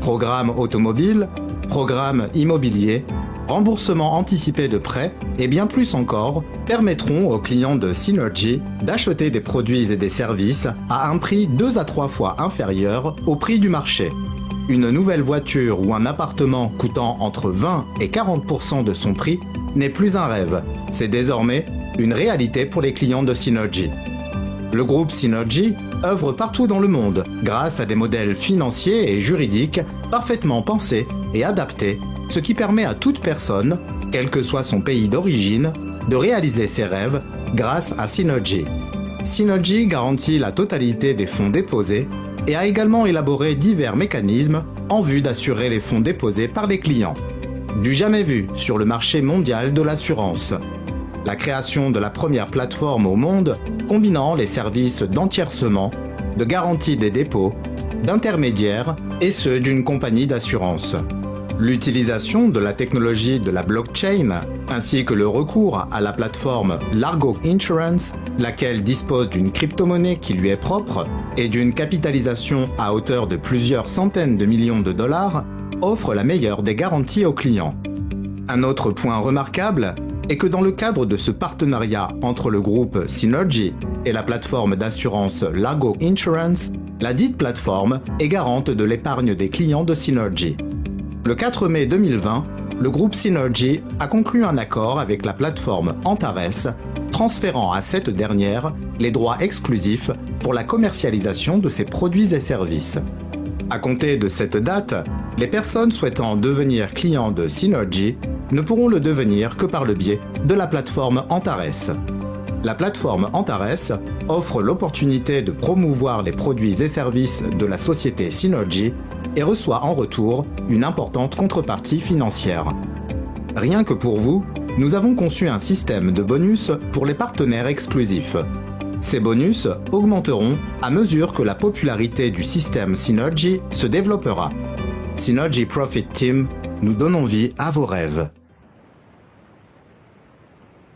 Programmes automobiles, programmes immobiliers, remboursement anticipé de prêts et bien plus encore permettront aux clients de Synergy d'acheter des produits et des services à un prix 2 à 3 fois inférieur au prix du marché. Une nouvelle voiture ou un appartement coûtant entre 20 et 40% de son prix n'est plus un rêve, c'est désormais une réalité pour les clients de Synergy. Le groupe Synergy œuvre partout dans le monde grâce à des modèles financiers et juridiques parfaitement pensés et adaptés, ce qui permet à toute personne, quel que soit son pays d'origine, de réaliser ses rêves grâce à Synergy. Synergy garantit la totalité des fonds déposés et a également élaboré divers mécanismes en vue d'assurer les fonds déposés par les clients. Du jamais vu sur le marché mondial de l'assurance. La création de la première plateforme au monde combinant les services d'entiercement, de garantie des dépôts, d'intermédiaires et ceux d'une compagnie d'assurance. L'utilisation de la technologie de la blockchain ainsi que le recours à la plateforme Largo Insurance, laquelle dispose d'une crypto-monnaie qui lui est propre et d'une capitalisation à hauteur de plusieurs centaines de millions de dollars, offre la meilleure des garanties aux clients. Un autre point remarquable est que dans le cadre de ce partenariat entre le groupe Synergy et la plateforme d'assurance Largo Insurance, la dite plateforme est garante de l'épargne des clients de Synergy. Le 4 mai 2020, le groupe Synergy a conclu un accord avec la plateforme Antares, transférant à cette dernière les droits exclusifs pour la commercialisation de ses produits et services. À compter de cette date, les personnes souhaitant devenir clients de Synergy ne pourront le devenir que par le biais de la plateforme Antares. La plateforme Antares offre l'opportunité de promouvoir les produits et services de la société Synergy et reçoit en retour une importante contrepartie financière. Rien que pour vous, nous avons conçu un système de bonus pour les partenaires exclusifs. Ces bonus augmenteront à mesure que la popularité du système Synergy se développera. Synergy Profit Team, nous donnons vie à vos rêves.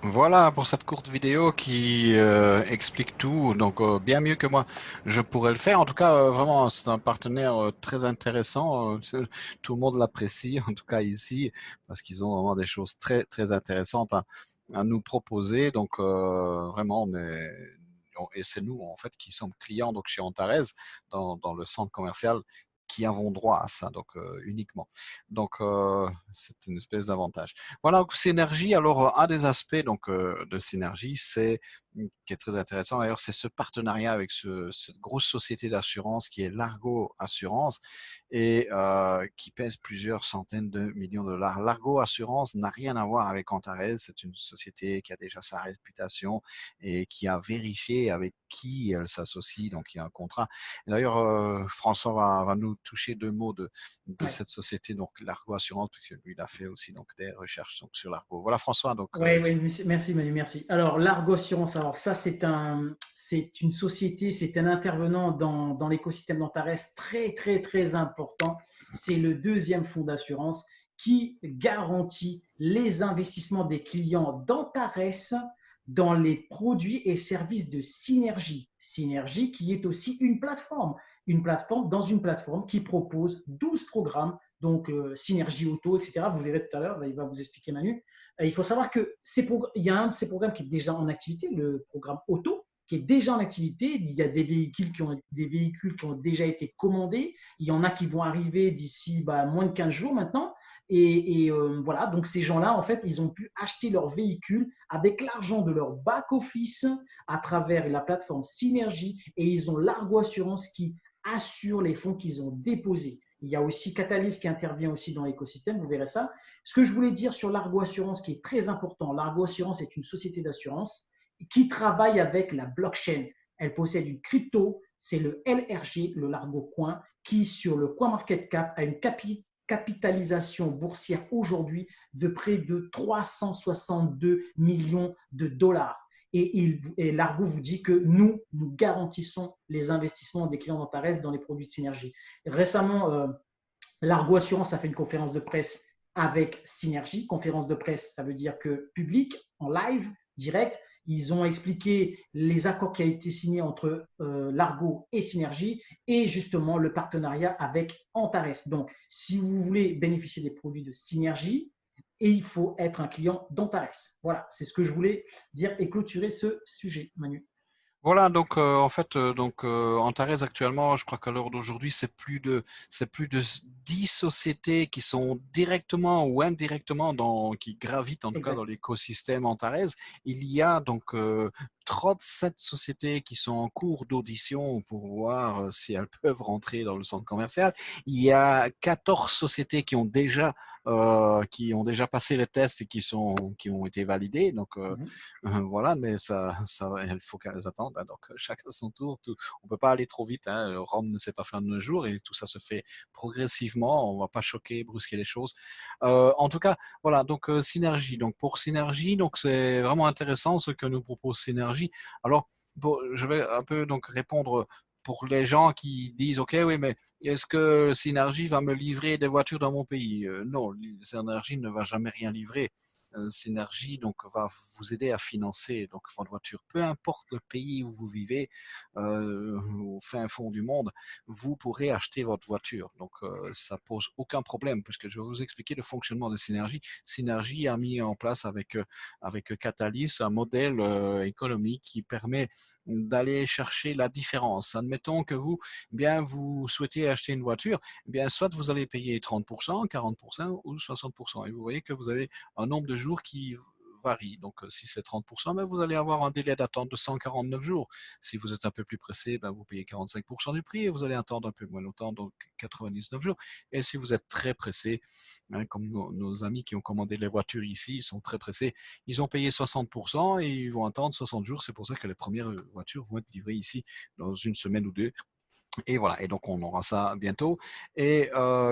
Voilà pour cette courte vidéo qui explique tout, donc bien mieux que moi je pourrais le faire. En tout cas, vraiment, c'est un partenaire très intéressant. Tout le monde l'apprécie, en tout cas ici, parce qu'ils ont vraiment des choses très très intéressantes à nous proposer. Donc vraiment, et c'est nous en fait qui sommes clients donc chez Antares dans le centre commercial qui avons droit à ça, donc uniquement. Donc c'est une espèce d'avantage. Voilà, donc Synergy. Alors un des aspects donc de Synergy, c'est qui est très intéressant d'ailleurs, c'est ce partenariat avec cette grosse société d'assurance qui est Largo Assurance et qui pèse plusieurs centaines de millions de dollars. Largo Assurance n'a rien à voir avec Antares, c'est une société qui a déjà sa réputation et qui a vérifié avec qui elle s'associe, donc il y a un contrat. D'ailleurs, François va nous toucher deux mots de cette société, donc Largo Assurance, puisque lui, il a fait aussi donc, des recherches donc, sur Largo. Voilà François. Donc, oui, merci Manu, merci. Alors, Largo Assurance, alors ça, c'est une société, c'est un intervenant dans l'écosystème d'Antares très, très, très important. C'est le deuxième fonds d'assurance qui garantit les investissements des clients d'Antares dans les produits et services de Synergy. Synergy qui est aussi une plateforme dans une plateforme qui propose 12 programmes, donc Synergy Auto, etc. Vous verrez tout à l'heure, il va vous expliquer Manu. Il faut savoir qu'il y a un de ces programmes qui est déjà en activité, le programme Auto, qui est déjà en activité. Il y a des véhicules qui ont déjà été commandés. Il y en a qui vont arriver d'ici moins de 15 jours maintenant. Et voilà, donc ces gens-là, en fait, ils ont pu acheter leur véhicule avec l'argent de leur back-office à travers la plateforme Synergy et ils ont Largo Assurance qui assure les fonds qu'ils ont déposés. Il y a aussi Catalyst qui intervient aussi dans l'écosystème, vous verrez ça. Ce que je voulais dire sur Largo Assurance qui est très important, Largo Assurance est une société d'assurance qui travaille avec la blockchain. Elle possède une crypto, c'est le LRG, le Largo Coin, qui sur le CoinMarketCap a une capitalisation boursière aujourd'hui de près de 362 millions de dollars. Et Largo vous dit que nous garantissons les investissements des clients d'Antares dans les produits de Synergy. Récemment, Largo Assurance a fait une conférence de presse avec Synergy. Conférence de presse, ça veut dire que public, en live, direct. Ils ont expliqué les accords qui ont été signés entre Largo et Synergy et justement le partenariat avec Antares. Donc, si vous voulez bénéficier des produits de Synergy, il faut être un client d'Antares. Voilà, c'est ce que je voulais dire et clôturer ce sujet, Manu. Voilà, donc en fait, Antares actuellement, je crois qu'à l'heure d'aujourd'hui, c'est plus de 10 sociétés qui sont directement ou indirectement qui gravitent en tout cas dans l'écosystème Antares. Il y a donc 37 sociétés qui sont en cours d'audition pour voir si elles peuvent rentrer dans le centre commercial. Il y a 14 sociétés qui ont déjà passé les tests et qui ont été validées. Donc voilà, mais il faut qu'elles attendent. Hein, donc chacun son tour. On peut pas aller trop vite. Hein, Rome ne s'est pas fait en un jour et tout ça se fait progressivement. On va pas choquer, brusquer les choses. En tout cas, voilà. Donc Synergie. Donc pour Synergie, donc c'est vraiment intéressant ce que nous propose Synergie. Alors je vais un peu donc répondre pour les gens qui disent ok oui mais est-ce que Synergie va me livrer des voitures dans mon pays? Non, Synergie ne va jamais rien livrer. Synergie donc va vous aider à financer donc votre voiture, peu importe le pays où vous vivez, au fin fond du monde, vous pourrez acheter votre voiture. Donc ça pose aucun problème puisque je vais vous expliquer le fonctionnement de Synergie. Synergie a mis en place avec Catalyst un modèle économique qui permet d'aller chercher la différence. Admettons que vous souhaitez acheter une voiture, soit vous allez payer 30%, 40% ou 60%. Et vous voyez que vous avez un nombre de jours qui varie. Donc, si c'est 30%, vous allez avoir un délai d'attente de 149 jours. Si vous êtes un peu plus pressé, vous payez 45% du prix et vous allez attendre un peu moins longtemps, donc 99 jours. Et si vous êtes très pressé, comme nos amis qui ont commandé les voitures ici, ils sont très pressés, ils ont payé 60% et ils vont attendre 60 jours. C'est pour ça que les premières voitures vont être livrées ici dans une semaine ou deux. Et voilà, et donc on aura ça bientôt. Et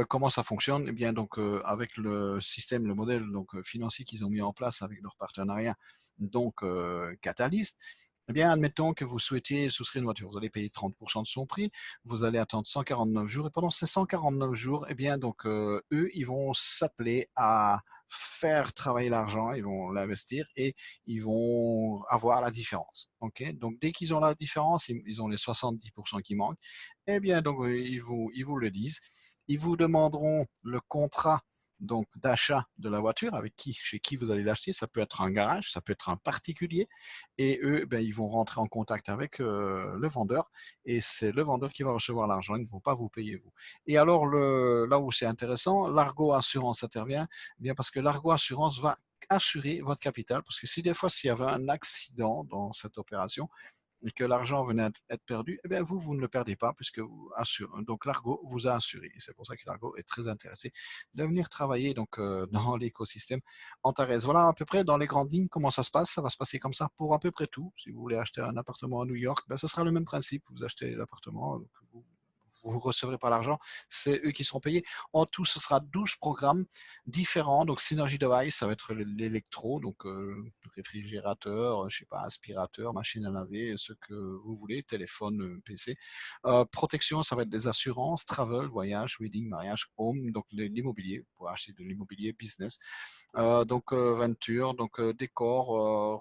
comment ça fonctionne? Eh bien, donc avec le système, le modèle donc financier qu'ils ont mis en place avec leur partenariat, donc Catalyst. Eh bien, admettons que vous souhaitiez souscrire une voiture, vous allez payer 30% de son prix, vous allez attendre 149 jours, et pendant ces 149 jours, eh bien, donc eux, ils vont s'atteler à faire travailler l'argent, ils vont l'investir et ils vont avoir la différence. Ok, donc dès qu'ils ont la différence, ils ont les 70% qui manquent. Eh bien, donc ils vous le disent. Ils vous demanderont le contrat donc d'achat de la voiture chez qui vous allez l'acheter. Ça peut être un garage, ça peut être un particulier. Et eux, ils vont rentrer en contact avec le vendeur. Et c'est le vendeur qui va recevoir l'argent. Ils ne vont pas vous payer vous. Et alors là où c'est intéressant, l'Argo Assurance intervient, bien parce que l'Argo Assurance va assurer votre capital. Parce que s'il y avait un accident dans cette opération, et que l'argent venait être perdu, eh bien vous ne le perdez pas puisque donc l'Argo vous a assuré. C'est pour ça que l'Argo est très intéressé de venir travailler donc dans l'écosystème Antares. Voilà à peu près dans les grandes lignes comment ça se passe. Ça va se passer comme ça pour à peu près tout. Si vous voulez acheter un appartement à New York, ce sera le même principe. Vous achetez l'appartement, vous recevrez pas l'argent, c'est eux qui seront payés. En tout, ce sera 12 programmes différents. Donc, Synergy Device, ça va être l'électro, donc réfrigérateur, je sais pas, aspirateur, machine à laver, ce que vous voulez, téléphone, PC. Protection, ça va être des assurances, travel, voyage, wedding, mariage, home, donc l'immobilier, pour acheter de l'immobilier, business. Donc, venture, donc décor,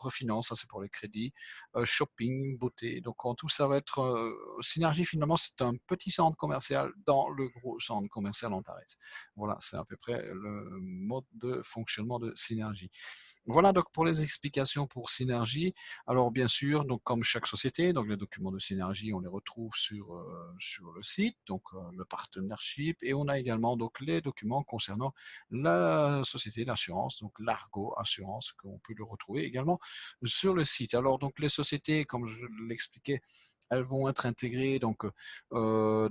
refinance, ça c'est pour les crédits, shopping, beauté. Donc, en tout, ça va être Synergie, finalement, c'est un petit centre commercial dans le gros centre commercial Antares. Voilà, c'est à peu près le mode de fonctionnement de Synergie. Voilà donc pour les explications pour Synergie. Alors bien sûr, donc comme chaque société, donc les documents de Synergie, on les retrouve sur le site, donc le partnership, et on a également donc les documents concernant la société d'assurance, donc l'Argo Assurance, qu'on peut le retrouver également sur le site. Alors donc les sociétés, comme je l'expliquais, elles vont être intégrées au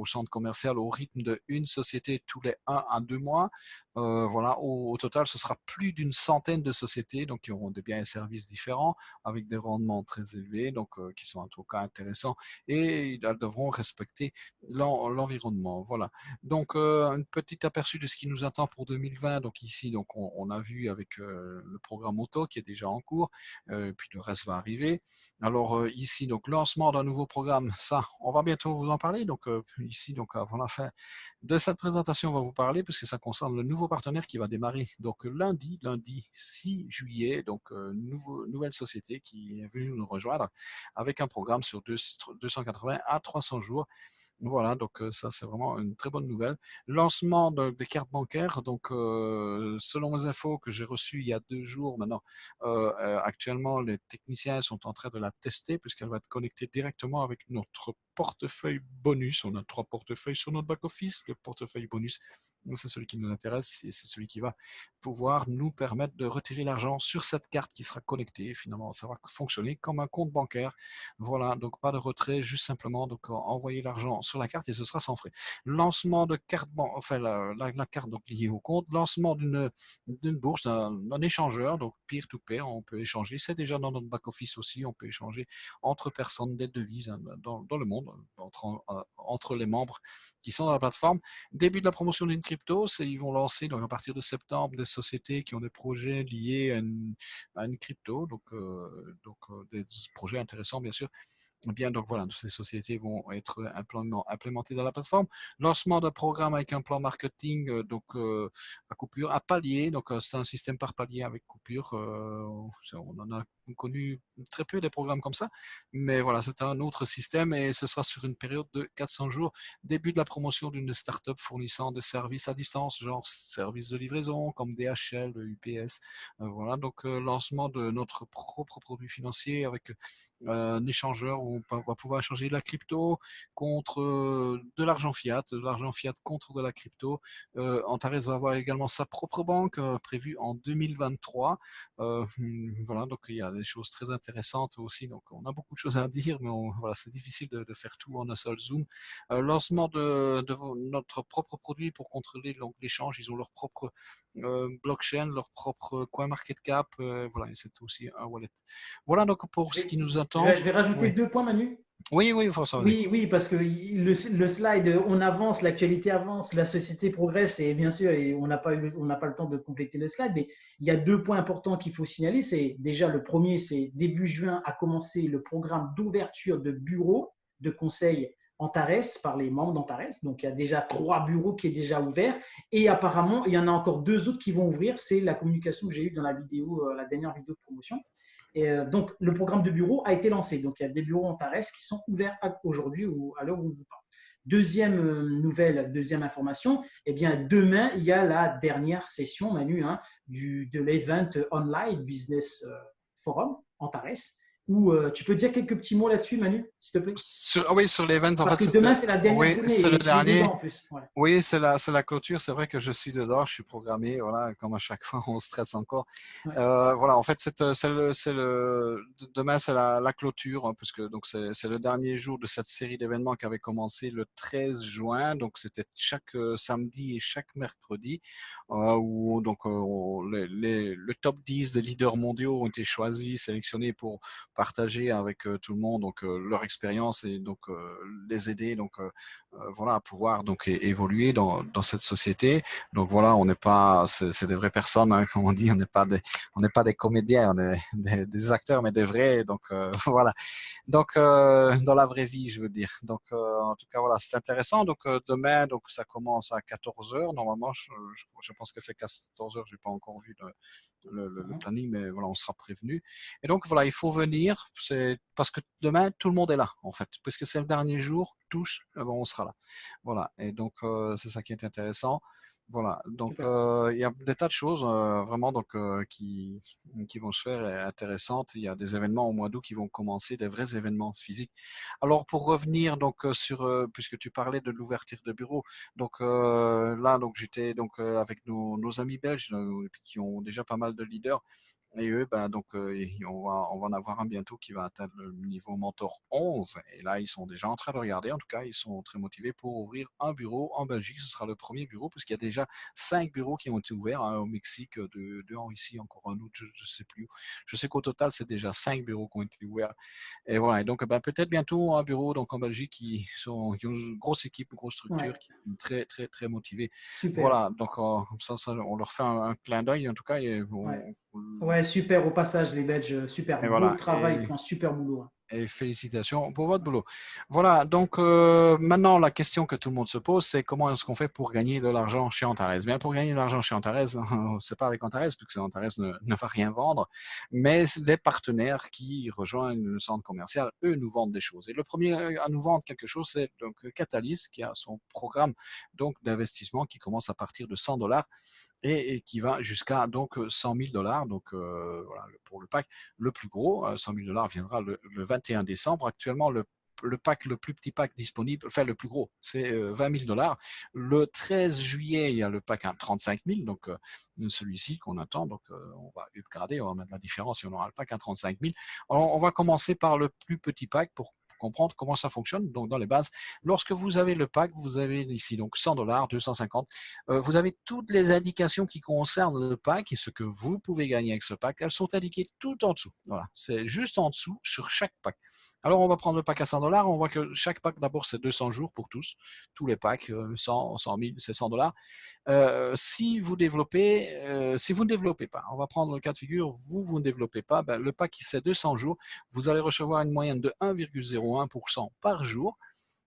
centre commercial au rythme de une société tous les 1 à 2 mois. Voilà, au total, ce sera plus d'une centaine de sociétés donc qui auront des biens et services différents avec des rendements très élevés, donc qui sont en tout cas intéressants, et elles devront respecter l'environnement. Voilà. Donc un petit aperçu de ce qui nous attend pour 2020. Donc ici, donc on a vu avec le programme auto qui est déjà en cours, puis le reste va arriver. Alors ici, donc lancement d'un nouveau programme, ça, on va bientôt vous en parler. Donc ici, donc avant la fin de cette présentation, on va vous parler parce que ça concerne le nouveau partenaire qui va démarrer donc lundi 6 juillet, donc nouvelle société qui est venue nous rejoindre avec un programme sur 280 à 300 jours. Voilà, donc ça c'est vraiment une très bonne nouvelle. Lancement des cartes bancaires, donc selon les infos que j'ai reçues il y a 2 jours maintenant, actuellement les techniciens sont en train de la tester puisqu'elle va être connectée directement avec notre portefeuille bonus. On a 3 portefeuilles sur notre back-office. Le portefeuille bonus, c'est celui qui nous intéresse et c'est celui qui va pouvoir nous permettre de retirer l'argent sur cette carte qui sera connectée. Finalement, ça va fonctionner comme un compte bancaire. Voilà, donc pas de retrait, juste simplement donc envoyer l'argent sur la carte et ce sera sans frais. Lancement de carte, enfin la carte donc liée au compte, lancement d'une bourse, d'un échangeur, donc peer-to-peer, on peut échanger. C'est déjà dans notre back-office aussi, on peut échanger entre personnes des devises dans le monde, entre les membres qui sont dans la plateforme. Début de la promotion d'une crypto, ils vont lancer donc à partir de septembre des sociétés qui ont des projets liés à une crypto, donc des projets intéressants bien sûr. Bien, donc voilà, ces sociétés vont être implémentées dans la plateforme. Lancement d'un programme avec un plan marketing, à coupure, à palier. Donc c'est un système par palier avec coupure. On en a connu très peu des programmes comme ça, mais voilà, c'est un autre système et ce sera sur une période de 400 jours. Début de la promotion d'une start-up fournissant des services à distance, genre services de livraison comme DHL, UPS. Voilà, donc lancement de notre propre produit financier avec un échangeur où on va pouvoir échanger de la crypto contre de l'argent fiat contre de la crypto. Antares va avoir également sa propre banque prévue en 2023. Voilà, donc il y a des choses très intéressantes aussi. Donc on a beaucoup de choses à dire, mais voilà, c'est difficile de faire tout en un seul zoom. Lancement de notre propre produit pour contrôler l'échange. Ils ont leur propre blockchain, leur propre CoinMarketCap. Voilà, et c'est aussi un wallet. Voilà donc pour ce qui nous attend. Je vais rajouter Oui. 2 points, Manu. Oui, François. Oui, parce que le slide, on avance, l'actualité avance, la société progresse et bien sûr, on n'a pas le temps de compléter le slide, mais il y a 2 points importants qu'il faut signaler. C'est déjà le premier, c'est début juin a commencé le programme d'ouverture de bureaux de conseil Antares par les membres d'Antares. Donc, il y a déjà 3 bureaux qui est déjà ouvert et apparemment, il y en a encore 2 autres qui vont ouvrir. C'est la communication que j'ai eue dans la vidéo, la dernière vidéo de promotion. Et donc, le programme de bureau a été lancé. Donc, il y a des bureaux Antares qui sont ouverts aujourd'hui ou à l'heure où vous parlez. Deuxième nouvelle, deuxième information, eh bien, demain, il y a la dernière session, Manu, de l'event Online Business Forum Antares. Tu peux dire quelques petits mots là-dessus, Manu, s'il te plaît? Sur l'event, en fait. Parce que demain, c'est la dernière journée. C'est le dernier. En plus. Ouais. Oui, c'est la clôture. C'est vrai que je suis dedans, je suis programmé. Voilà, comme à chaque fois, on stresse encore. Ouais. Voilà, en fait, demain, c'est la clôture, hein, puisque donc c'est le dernier jour de cette série d'événements qui avait commencé le 13 juin. Donc, c'était chaque samedi et chaque mercredi, où donc le top 10 des leaders mondiaux ont été choisis, sélectionnés pour partager avec tout le monde donc leur expérience et donc les aider donc voilà à pouvoir donc évoluer dans cette société. Donc voilà, on n'est pas c'est des vraies personnes, hein, comme on dit, on n'est pas des comédiens, on est des acteurs, mais des vrais. Donc voilà. Donc dans la vraie vie, je veux dire. Donc en tout cas voilà, c'est intéressant. Donc demain, donc ça commence à 14h normalement. Je pense que c'est 14h. J'ai pas encore vu le planning, mais voilà, on sera prévenu. Et donc voilà, il faut venir. C'est parce que demain tout le monde est là en fait, puisque c'est le dernier jour. Tous, on sera là. Voilà. Et donc c'est ça qui est intéressant. Voilà, donc il y a des tas de choses vraiment donc qui vont se faire intéressantes. Il y a des événements au mois d'août qui vont commencer, des vrais événements physiques. Alors pour revenir donc sur puisque tu parlais de l'ouverture de bureaux, donc là donc j'étais donc avec nos amis belges qui ont déjà pas mal de leaders. Et eux, donc, on va en avoir un bientôt qui va atteindre le niveau mentor 11. Et là, ils sont déjà en train de regarder. En tout cas, ils sont très motivés pour ouvrir un bureau en Belgique. Ce sera le premier bureau, puisqu'il y a déjà 5 bureaux qui ont été ouverts, hein, au Mexique, 2 en Russie, encore un autre, je ne sais plus. Je sais qu'au total, c'est déjà 5 bureaux qui ont été ouverts. Et voilà. Et donc, peut-être bientôt un bureau donc, en Belgique qui ont une grosse équipe, une grosse structure, qui est très, très, très motivée. Super. Voilà. Donc, ça, on leur fait un clin d'œil, en tout cas. Ouais, super au passage, les Belges, super beau travail, ils font un super boulot. Et félicitations pour votre boulot. Voilà, donc maintenant la question que tout le monde se pose, c'est comment est-ce qu'on fait pour gagner de l'argent chez Antares? Bien, pour gagner de l'argent chez Antares, c'est pas avec Antares, puisque Antares ne va rien vendre, mais les partenaires qui rejoignent le centre commercial, eux, nous vendent des choses. Et le premier à nous vendre quelque chose, c'est donc Catalyst, qui a son programme donc d'investissement qui commence à partir de $100 et qui va jusqu'à donc $100 000. Donc voilà, pour le pack le plus gros, $100 000 viendra le 21 décembre. Actuellement, le pack, le plus petit pack disponible, enfin le plus gros, c'est $20 000. Le 13 juillet, il y a le pack à 35 000, donc celui-ci qu'on attend. Donc on va upgrader, on va mettre la différence et on aura le pack à 35 000. Alors, on va commencer par le plus petit pack pour comprendre comment ça fonctionne. Donc dans les bases, lorsque vous avez le pack, vous avez ici donc $100, 250. Vous avez toutes les indications qui concernent le pack et ce que vous pouvez gagner avec ce pack. Elles sont indiquées tout en dessous. Voilà, c'est juste en dessous sur chaque pack. Alors on va prendre le pack à $100. On voit que chaque pack d'abord c'est 200 jours pour tous les packs, 100 000, c'est $100. Si vous ne développez pas, on va prendre le cas de figure, vous ne développez pas, ben, le pack c'est 200 jours, vous allez recevoir une moyenne de 1,01% par jour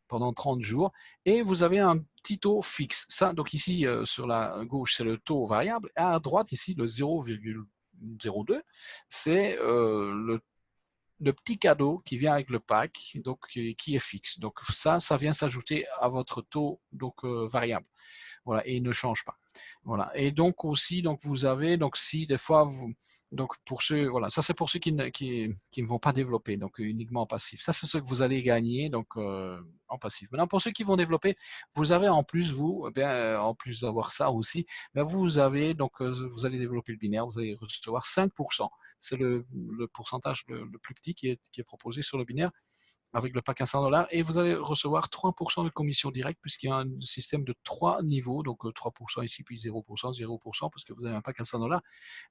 pendant 30 jours et vous avez un petit taux fixe. Ça, donc ici sur la gauche c'est le taux variable, à droite ici le 0,02, c'est le petit cadeau qui vient avec le pack, donc qui est fixe. Donc ça vient s'ajouter à votre taux donc variable. Voilà, et il ne change pas. Voilà. Et donc aussi, donc vous avez, donc si des fois donc pour ceux, voilà, ça c'est pour ceux qui ne vont pas développer, donc uniquement en passif. Ça c'est ce que vous allez gagner donc en passif. Maintenant pour ceux qui vont développer, vous avez en plus en plus d'avoir ça aussi, vous avez donc vous allez développer le binaire, vous allez recevoir 5%. C'est le pourcentage le plus petit qui est proposé sur le binaire avec le pack à $100 et vous allez recevoir 3% de commission directe puisqu'il y a un système de 3 niveaux, donc 3% ici puis 0%, 0% parce que vous avez un pack à $100.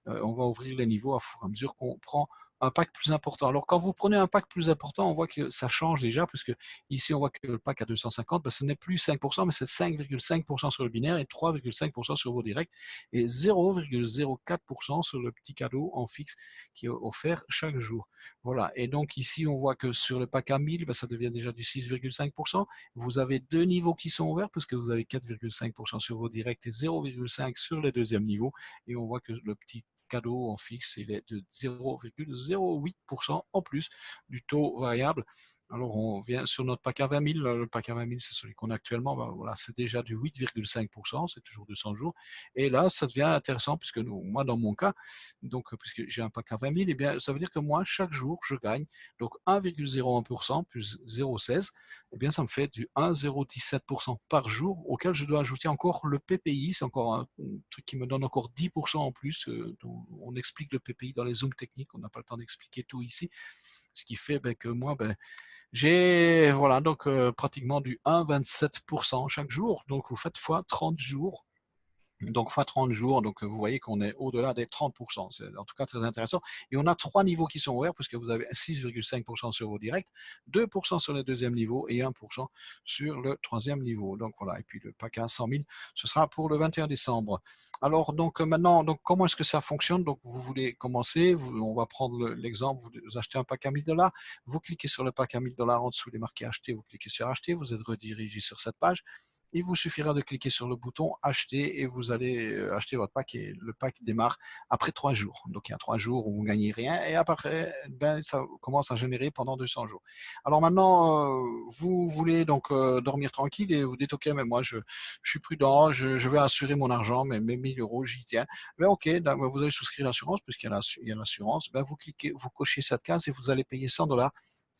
On va ouvrir les niveaux à fur et à mesure qu'on prend un pack plus important. Alors quand vous prenez un pack plus important, on voit que ça change déjà puisque ici on voit que le pack à 250, ce n'est plus 5% mais c'est 5,5% sur le binaire et 3,5% sur vos directs et 0,04% sur le petit cadeau en fixe qui est offert chaque jour. Voilà, et donc ici on voit que sur le pack à 1000, ça devient déjà du 6,5%. Vous avez deux niveaux qui sont ouverts puisque vous avez 4,5% sur vos directs et 0,5% sur les deuxièmes niveaux et on voit que le petit cadeau en fixe, il est de 0,08% en plus du taux variable. Alors on vient sur notre pack à 20 000, le pack à 20 000 c'est celui qu'on a actuellement, voilà, c'est déjà du 8,5%, c'est toujours 200 jours. Et là ça devient intéressant puisque moi dans mon cas, donc puisque j'ai un pack à 20 000, et bien ça veut dire que moi chaque jour je gagne donc 1,01% plus 0,16, et bien ça me fait du 1,017% par jour auquel je dois ajouter encore le PPI, c'est encore un truc qui me donne encore 10% en plus. On explique le PPI dans les zooms techniques, on n'a pas le temps d'expliquer tout ici, ce qui fait que moi j'ai voilà donc pratiquement du 1,27% chaque jour, donc vous faites fois 30 jours. Donc, fois 30 jours, donc vous voyez qu'on est au-delà des 30%. C'est en tout cas très intéressant. Et on a 3 niveaux qui sont ouverts, puisque vous avez 6,5% sur vos directs, 2% sur le deuxième niveau et 1% sur le troisième niveau. Donc voilà, et puis le pack à 100 000, ce sera pour le 21 décembre. Alors, donc maintenant, donc, comment est-ce que ça fonctionne? Donc, vous voulez commencer, on va prendre l'exemple, vous achetez un pack à $1000, vous cliquez sur le pack à $1000 en dessous, il est marqué acheter, vous cliquez sur acheter, vous êtes redirigé sur cette page. Il vous suffira de cliquer sur le bouton acheter et vous allez acheter votre pack et le pack démarre après 3 jours. Donc il y a 3 jours où vous ne gagnez rien et après ça commence à générer pendant 200 jours. Alors maintenant vous voulez donc dormir tranquille et vous dites ok mais moi je suis prudent, je vais assurer mon argent, mes 1000 euros j'y tiens. Ben ok, vous allez souscrire l'assurance puisqu'il y a l'assurance, vous cliquez, vous cochez cette case et vous allez payer $100.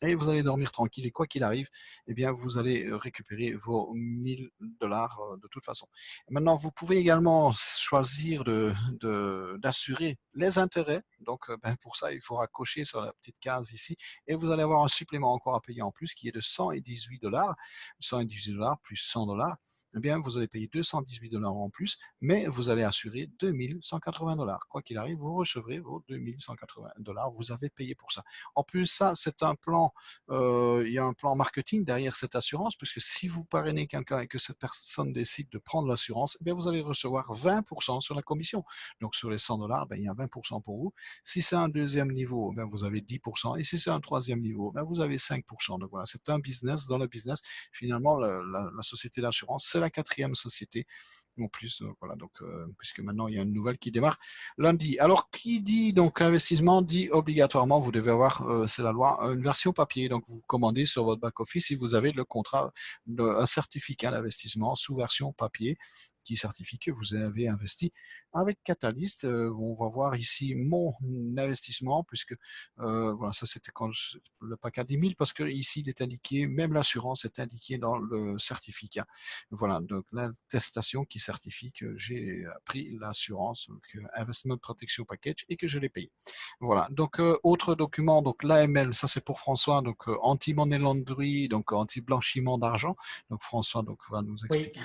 Et vous allez dormir tranquille et quoi qu'il arrive, eh bien vous allez récupérer vos $1000 de toute façon. Maintenant, vous pouvez également choisir d'assurer les intérêts. Donc, pour ça, il faudra cocher sur la petite case ici et vous allez avoir un supplément encore à payer en plus qui est de $118. $118 plus $100. eh bien, vous allez payer $218 en plus, mais vous allez assurer $2180. Quoi qu'il arrive, vous recevrez vos $2180. Vous avez payé pour ça. En plus, ça, c'est un plan, il y a un plan marketing derrière cette assurance, puisque si vous parrainez quelqu'un et que cette personne décide de prendre l'assurance, eh bien, vous allez recevoir 20% sur la commission. Donc, sur les $100, ben, il y a 20% pour vous. Si c'est un deuxième niveau, ben, vous avez 10%. Et si c'est un troisième niveau, ben, vous avez 5%. Donc, voilà, c'est un business. Dans le business, finalement, la société d'assurance, c'est la quatrième société en plus, voilà, donc puisque maintenant il y a une nouvelle qui démarre lundi. Alors qui dit donc investissement dit obligatoirement vous devez avoir, c'est la loi, une version papier. Donc vous commandez sur votre back office si vous avez le contrat, un certificat d'investissement sous version papier qui certifie que vous avez investi avec Catalyst. On va voir ici mon investissement, puisque voilà, ça c'était quand le pack à 10 000, parce que ici il est indiqué, même l'assurance est indiquée dans le certificat. Voilà, donc l'attestation qui certifie que j'ai pris l'assurance, Investment Protection Package, et que je l'ai payé. Voilà, donc autre document, donc l'AML, ça c'est pour François, donc anti-money laundry, donc anti-blanchiment d'argent. Donc François donc, va nous expliquer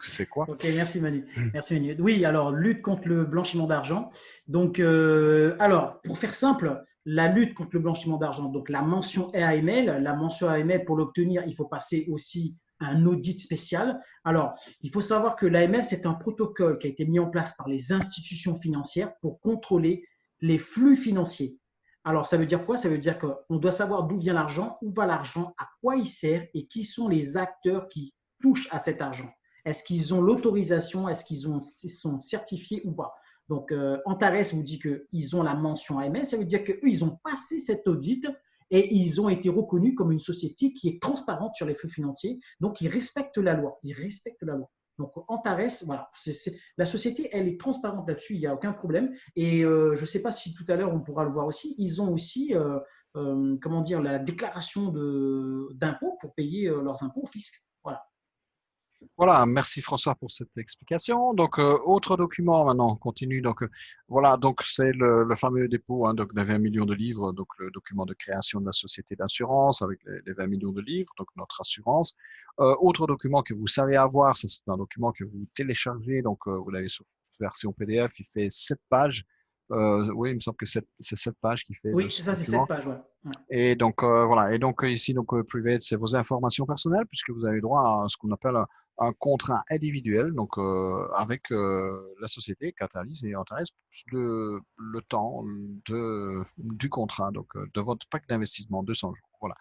c'est quoi. Ok, merci Manu. Merci Manu. Oui, alors lutte contre le blanchiment d'argent. Donc, alors pour faire simple, la lutte contre le blanchiment d'argent, donc la mention AML, pour l'obtenir, il faut passer aussi un audit spécial. Alors, il faut savoir que l'AML, c'est un protocole qui a été mis en place par les institutions financières pour contrôler les flux financiers. Alors, ça veut dire quoi? Ça veut dire qu'on doit savoir d'où vient l'argent, où va l'argent, à quoi il sert et qui sont les acteurs qui touchent à cet argent. Est-ce qu'ils ont l'autorisation? Est-ce qu'ils sont certifiés ou pas? Donc, Antares vous dit qu'ils ont la mention AML. Ça veut dire qu'eux, ils ont passé cet audit et ils ont été reconnus comme une société qui est transparente sur les flux financiers. Donc, ils respectent la loi. Ils respectent la loi. Donc, Antares, voilà, la société, elle est transparente là-dessus. Il n'y a aucun problème. Et je ne sais pas si tout à l'heure, on pourra le voir aussi. Ils ont aussi, comment dire, la déclaration d'impôts pour payer leurs impôts au fisc. Voilà. Voilà, merci François pour cette explication. Donc, autre document maintenant, on continue. Donc, voilà, donc c'est le fameux dépôt hein, donc, de 20 millions de livres, donc le document de création de la société d'assurance avec les 20 millions de livres, donc notre assurance. Autre document que vous savez avoir, c'est un document que vous téléchargez, donc vous l'avez sous version PDF, il fait 7 pages. Oui, il me semble que c'est 7 pages qui fait. Oui, c'est ça, c'est 7 pages, ouais. Et donc, voilà. Et donc, ici, donc, private, c'est vos informations personnelles, puisque vous avez droit à ce qu'on appelle un contrat individuel, donc, avec la société, Catalyst et Antares, le temps du contrat, donc, de votre pack d'investissement, 200 jours. Voilà.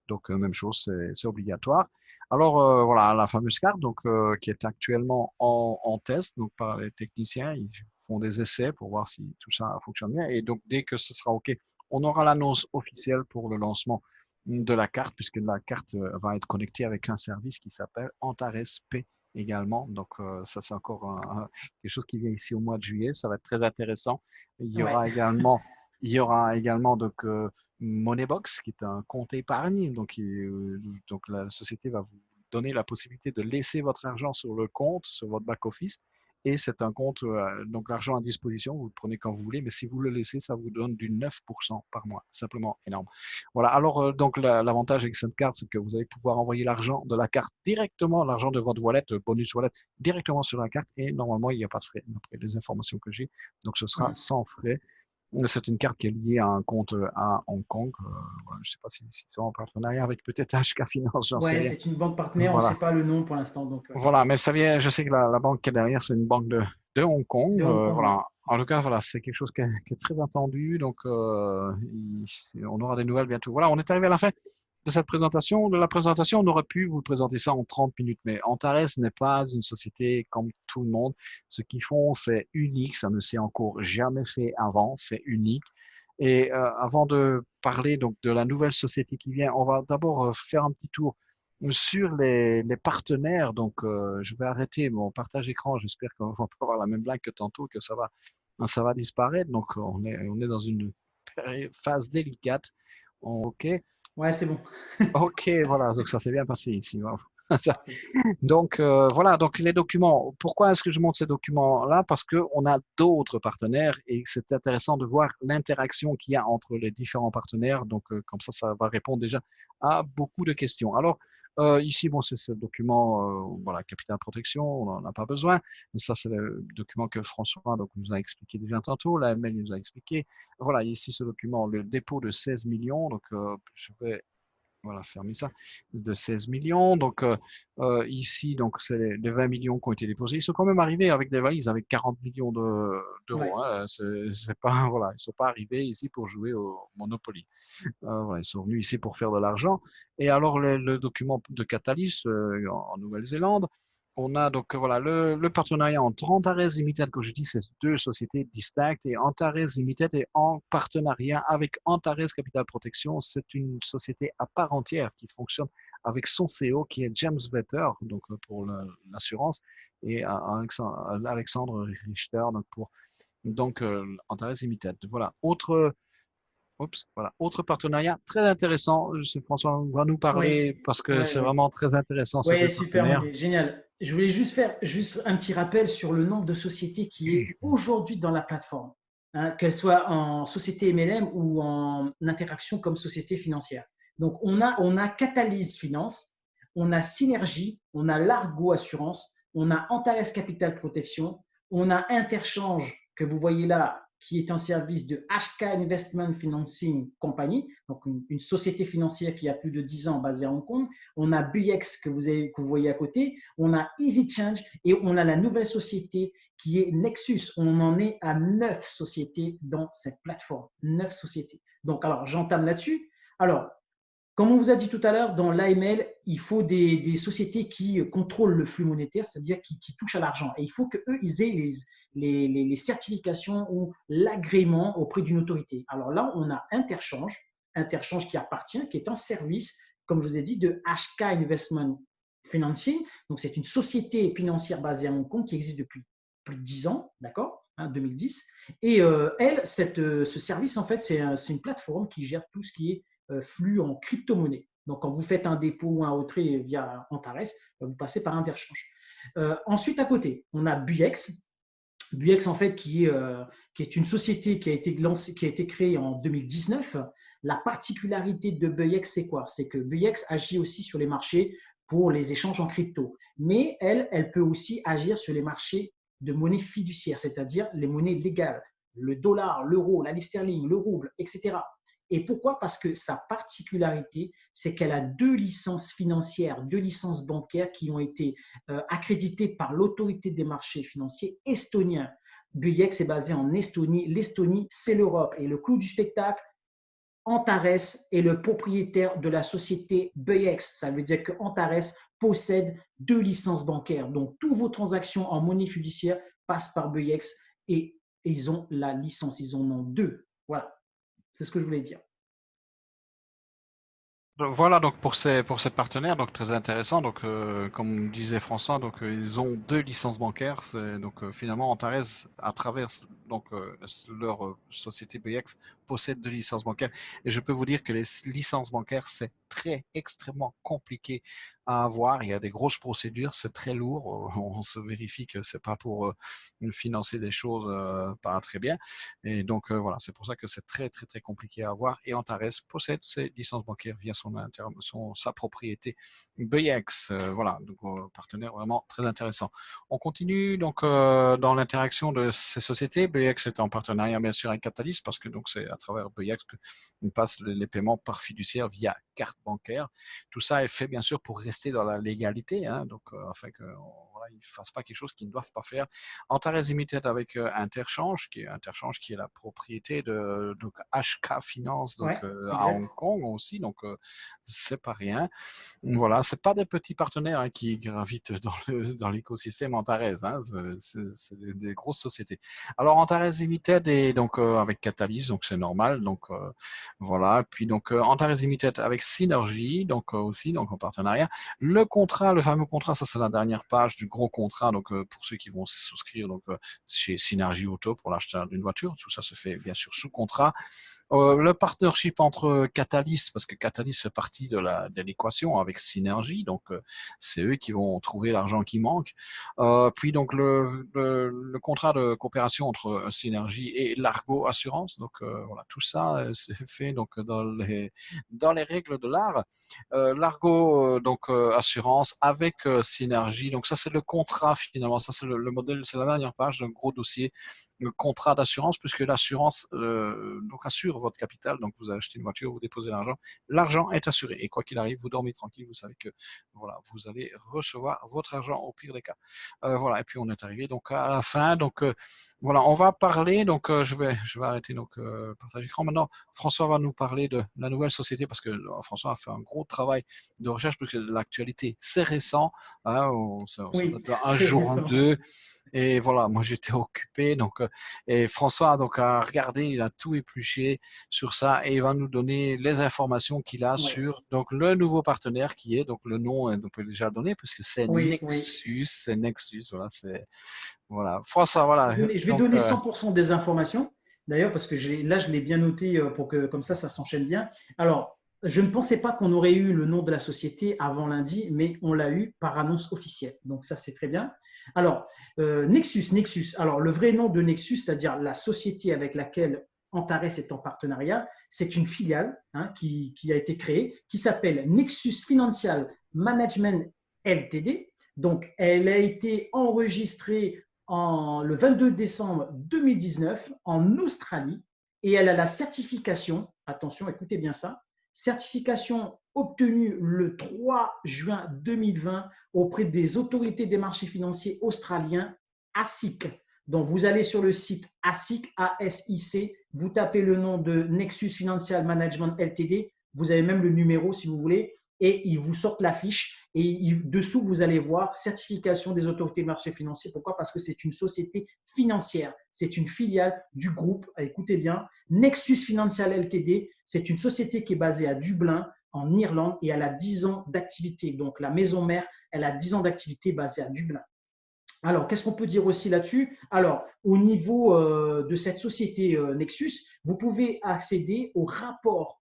Donc, même chose, c'est obligatoire. Alors, voilà, la fameuse carte, donc, qui est actuellement en test, donc, par les techniciens, ils font des essais pour voir si tout ça fonctionne bien. Et donc, dès que ce sera OK, on aura l'annonce officielle pour le lancement de la carte, puisque la carte va être connectée avec un service qui s'appelle Antares P également. Donc, ça, c'est encore quelque chose qui vient ici au mois de juillet. Ça va être très intéressant. Il y aura également donc, Moneybox, qui est un compte épargne. Donc, donc, la société va vous donner la possibilité de laisser votre argent sur le compte, sur votre back-office. Et c'est un compte, donc l'argent à disposition, vous le prenez quand vous voulez, mais si vous le laissez, ça vous donne du 9% par mois. Simplement énorme. Voilà, alors donc l'avantage avec cette carte, c'est que vous allez pouvoir envoyer l'argent de la carte directement, l'argent de votre wallet, bonus wallet, directement sur la carte, et normalement, il n'y a pas de frais, d'après les informations que j'ai. Donc ce sera sans frais. C'est une carte qui est liée à un compte à Hong Kong. Voilà, je ne sais pas si c'est en partenariat avec peut-être HK Finance, j'en sais rien. C'est une banque partenaire, voilà. On ne sait pas le nom pour l'instant. Voilà, mais ça vient, je sais que la banque qui est derrière, c'est une banque de Hong Kong. Voilà. En tout cas, voilà, c'est quelque chose qui est très attendu. Donc, on aura des nouvelles bientôt. Voilà, on est arrivé à la fin de cette présentation. De la présentation, on aurait pu vous présenter ça en 30 minutes, mais Antares n'est pas une société comme tout le monde. Ce qu'ils font, c'est unique. Ça ne s'est encore jamais fait avant. C'est unique. Et avant de parler donc de la nouvelle société qui vient, on va d'abord faire un petit tour sur les partenaires. Donc, je vais arrêter mon partage écran. J'espère qu'on va pas avoir la même blague que tantôt, que ça va disparaître. Donc, on est dans une phase délicate. OK. Ouais, c'est bon. OK, voilà. Donc, ça s'est bien passé ici. Donc, voilà. Donc, les documents. Pourquoi est-ce que je montre ces documents-là? Parce qu'on a d'autres partenaires et c'est intéressant de voir l'interaction qu'il y a entre les différents partenaires. Donc, comme ça va répondre déjà à beaucoup de questions. Alors, Ici, bon, c'est le document, voilà, capital protection, on n'en a pas besoin. Mais ça, c'est le document que François donc, nous a expliqué déjà tantôt. L'AML nous a expliqué. Voilà, ici, ce document, le dépôt de 16 millions. Donc, je vais voilà, fermer ça, de 16 millions. Donc, ici, donc, c'est les 20 millions qui ont été déposés. Ils sont quand même arrivés avec des valises avec 40 millions Ouais. d'euros. Hein. C'est pas, voilà, ils ne sont pas arrivés ici pour jouer au Monopoly. Voilà, ils sont venus ici pour faire de l'argent. Et alors, le document de Catalyst en Nouvelle-Zélande, on a donc voilà le partenariat entre Antares Limited, que je dis, c'est deux sociétés distinctes, et Antares Limited est en partenariat avec Antares Capital Protection. C'est une société à part entière qui fonctionne avec son CEO qui est James Vetter, donc pour l'assurance, et Alexandre Richter donc pour Antares Limited. Voilà, autre partenariat très intéressant. François va nous Oui, parler parce que ouais, c'est ouais. vraiment très intéressant ces Ouais, deux super, partenaires. André, génial. Je voulais juste faire un petit rappel sur le nombre de sociétés qui est aujourd'hui dans la plateforme, hein, qu'elles soient en société MLM ou en interaction comme société financière. Donc, on a Catalyse Finance, on a Synergie, on a Largo Assurance, on a Antares Capital Protection, on a Interchange que vous voyez là, qui est un service de HK Investment Financing Company, donc une société financière qui a plus de 10 ans basée à Hong Kong. On a BX que vous voyez à côté, on a Easy Change et on a la nouvelle société qui est Nexus. On en est à 9 sociétés dans cette plateforme. 9 sociétés. Donc, alors, j'entame là-dessus. Alors, comme on vous a dit tout à l'heure, dans l'AML, il faut des sociétés qui contrôlent le flux monétaire, c'est-à-dire qui touchent à l'argent. Et il faut qu'eux, ils aient les certifications ou l'agrément auprès d'une autorité. Alors là, on a Interchange qui appartient, qui est un service, comme je vous ai dit, de HK Investment Financing. Donc, c'est une société financière basée à Hong Kong qui existe depuis plus de 10 ans, d'accord, 2010. Et ce service, en fait, c'est une plateforme qui gère tout ce qui est flux en crypto-monnaie. Donc, quand vous faites un dépôt ou un retrait via Antares, vous passez par Interchange. Ensuite, à côté, on a Buex. Buex, en fait, qui est une société qui a été créée en 2019. La particularité de Buex, c'est quoi? C'est que Buex agit aussi sur les marchés pour les échanges en crypto. Mais elle peut aussi agir sur les marchés de monnaie fiduciaire, c'est-à-dire les monnaies légales, le dollar, l'euro, la livre sterling, le rouble, etc. Et pourquoi? Parce que sa particularité, c'est qu'elle a 2 licences financières, 2 licences bancaires qui ont été accréditées par l'autorité des marchés financiers estonien. Buex est basé en Estonie. L'Estonie, c'est l'Europe. Et le clou du spectacle, Antares est le propriétaire de la société Buex. Ça veut dire que Antares possède 2 licences bancaires. Donc, toutes vos transactions en monnaie fiduciaire passent par Buex et ils ont la licence. Ils en ont 2. Voilà. C'est ce que je voulais dire. Donc voilà, donc pour ces partenaires, donc très intéressant. Donc comme disait François, donc ils ont 2 licences bancaires. Donc finalement Antares, à travers donc leur société BX, possède 2 licences bancaires. Et je peux vous dire que les licences bancaires, c'est extrêmement compliqué à avoir. Il y a des grosses procédures, c'est très lourd. On se vérifie que c'est pas pour financer des choses pas très bien. Et donc voilà, c'est pour ça que c'est très compliqué à avoir. Et Antares possède ses licences bancaires via sa propriété BX. Voilà, donc partenaire vraiment très intéressant. On continue donc dans l'interaction de ces sociétés. BX est en partenariat bien sûr avec Catalyst parce que donc c'est à travers BX qu'on passe les paiements par fiduciaire via carte bancaire. Tout ça est fait bien sûr pour rester dans la légalité, hein, donc afin que voilà, ils ne fassent pas quelque chose qu'ils ne doivent pas faire. Antares Limited avec Interchange qui est la propriété de donc HK Finance donc Ouais, à exact. Hong Kong aussi, donc c'est pas rien. Voilà, c'est pas des petits partenaires hein, qui gravitent dans l'écosystème Antares, hein, c'est des grosses sociétés. Alors Antares Limited est donc avec Catalyst, donc c'est normal, donc voilà. Puis donc Antares Limited avec Synergie, donc aussi donc en partenariat. Le contrat, le fameux contrat, ça c'est la dernière page du gros contrat. Donc pour ceux qui vont souscrire donc chez Synergie Auto pour l'achat d'une voiture, tout ça se fait bien sûr sous contrat. Le partnership entre Catalyst, parce que Catalyst fait partie de l'équation avec Synergie, donc c'est eux qui vont trouver l'argent qui manque. Puis donc le contrat de coopération entre Synergie et Largo Assurance, donc voilà, tout ça c'est fait donc dans les règles de l'art. Largo donc Assurance avec Synergie, donc ça c'est le contrat finalement, ça c'est le modèle, c'est la dernière page d'un gros dossier, le contrat d'assurance, puisque l'assurance donc assure votre capital, donc vous achetez une voiture, vous déposez l'argent est assuré et quoi qu'il arrive, vous dormez tranquille, vous savez que voilà, vous allez recevoir votre argent au pire des cas. Voilà, et puis on est arrivé donc à la fin, donc voilà, on va parler, donc je vais arrêter donc partage écran. Maintenant, François va nous parler de la nouvelle société parce que François a fait un gros travail de recherche parce que l'actualité c'est récent, hein, ça date d'un jour ou deux. Et voilà, moi j'étais occupé, donc et François donc a regardé, il a tout épluché sur ça et il va nous donner les informations qu'il a sur donc le nouveau partenaire qui est donc le nom on peut déjà le donner parce que c'est Nexus, c'est Nexus, voilà. François, voilà. Je vais donner 100% des informations d'ailleurs parce que là je l'ai bien noté pour que comme ça s'enchaîne bien. Alors je ne pensais pas qu'on aurait eu le nom de la société avant lundi, mais on l'a eu par annonce officielle. Donc ça, c'est très bien. Alors, Nexus. Alors, le vrai nom de Nexus, c'est-à-dire la société avec laquelle Antares est en partenariat, c'est une filiale qui a été créée, qui s'appelle Nexus Financial Management Ltd. Donc, elle a été enregistrée le 22 décembre 2019 en Australie et elle a la certification, attention, écoutez bien ça, certification obtenue le 3 juin 2020 auprès des autorités des marchés financiers australiens ASIC. Donc, vous allez sur le site ASIC, A-S-I-C, vous tapez le nom de Nexus Financial Management Ltd. Vous avez même le numéro si vous voulez et ils vous sortent la fiche et dessous, vous allez voir certification des autorités des marchés financiers. Pourquoi? Parce que c'est une société financière. C'est une filiale du groupe, écoutez bien, Nexus Financial Ltd. C'est une société qui est basée à Dublin, en Irlande, et elle a 10 ans d'activité. Donc, la maison mère, elle a 10 ans d'activité basée à Dublin. Alors, qu'est-ce qu'on peut dire aussi là-dessus? Alors, au niveau de cette société Nexus, vous pouvez accéder au rapport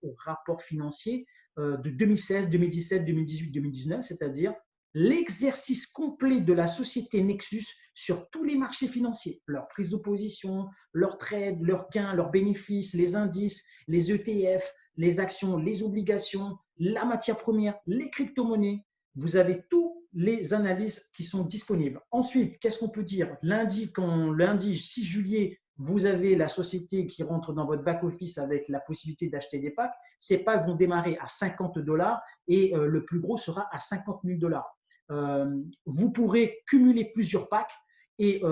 financier de 2016, 2017, 2018, 2019, c'est-à-dire l'exercice complet de la société Nexus sur tous les marchés financiers, leur prise de position, leurs trades, leurs gains, leurs bénéfices, les indices, les ETF, les actions, les obligations, la matière première, les crypto-monnaies. Vous avez toutes les analyses qui sont disponibles. Ensuite, qu'est-ce qu'on peut dire? Lundi 6 juillet, vous avez la société qui rentre dans votre back-office avec la possibilité d'acheter des packs. Ces packs vont démarrer à $50 et le plus gros sera à $50 000. Vous pourrez cumuler plusieurs packs et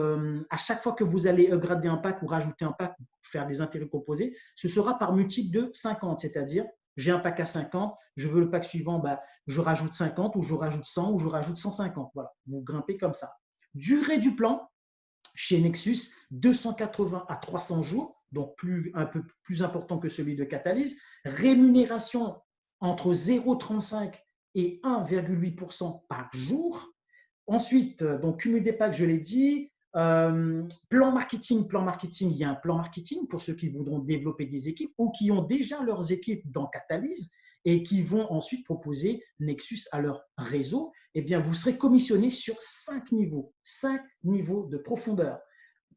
à chaque fois que vous allez upgrader un pack ou rajouter un pack, faire des intérêts composés, ce sera par multiple de 50, c'est-à-dire j'ai un pack à 50, je veux le pack suivant, je rajoute 50 ou je rajoute 100 ou je rajoute 150. Voilà, vous grimpez comme ça. Durée du plan, chez Nexus, 280 à 300 jours, donc un peu plus important que celui de Catalyst. Rémunération entre 0,35 et 1,8% par jour. Ensuite, donc cumul des packs, je l'ai dit. Plan marketing, il y a un plan marketing pour ceux qui voudront développer des équipes ou qui ont déjà leurs équipes dans Catalyst et qui vont ensuite proposer Nexus à leur réseau. Eh bien, vous serez commissionné sur 5 niveaux de profondeur.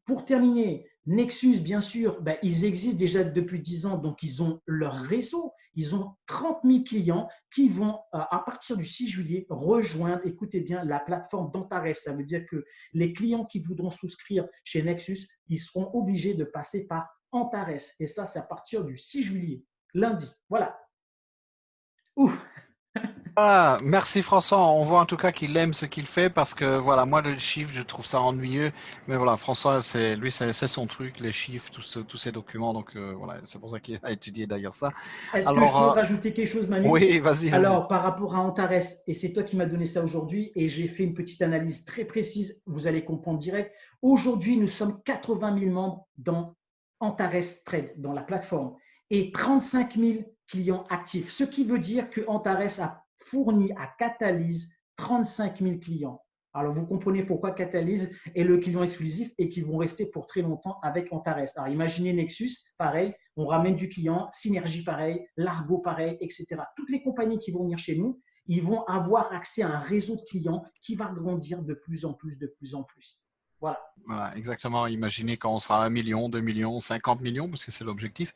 Pour terminer, Nexus, bien sûr, ils existent déjà depuis 10 ans, donc ils ont leur réseau. Ils ont 30 000 clients qui vont, à partir du 6 juillet, rejoindre, écoutez bien, la plateforme d'Antares. Ça veut dire que les clients qui voudront souscrire chez Nexus, ils seront obligés de passer par Antares. Et ça, c'est à partir du 6 juillet, lundi. Voilà. Ouf. Ah, merci François, on voit en tout cas qu'il aime ce qu'il fait parce que voilà, moi le chiffre je trouve ça ennuyeux, mais voilà, François c'est son truc, les chiffres, tous ces documents, donc voilà, c'est pour ça qu'il a étudié d'ailleurs ça. Est-ce que je peux rajouter quelque chose, Manu? Oui, vas-y. Alors par rapport à Antares, et c'est toi qui m'as donné ça aujourd'hui, et j'ai fait une petite analyse très précise, vous allez comprendre direct. Aujourd'hui, nous sommes 80 000 membres dans Antares Trade, dans la plateforme, et 35 000 clients actifs, ce qui veut dire que Antares a fourni à Catalyst 35 000 clients. Alors, vous comprenez pourquoi Catalyse est le client exclusif et qui vont rester pour très longtemps avec Antares. Alors, imaginez Nexus, pareil, on ramène du client, Synergie, pareil, Largo, pareil, etc. Toutes les compagnies qui vont venir chez nous, ils vont avoir accès à un réseau de clients qui va grandir de plus en plus, de plus en plus. Voilà. Voilà, exactement. Imaginez quand on sera à 1 million, 2 millions, 50 millions, parce que c'est l'objectif.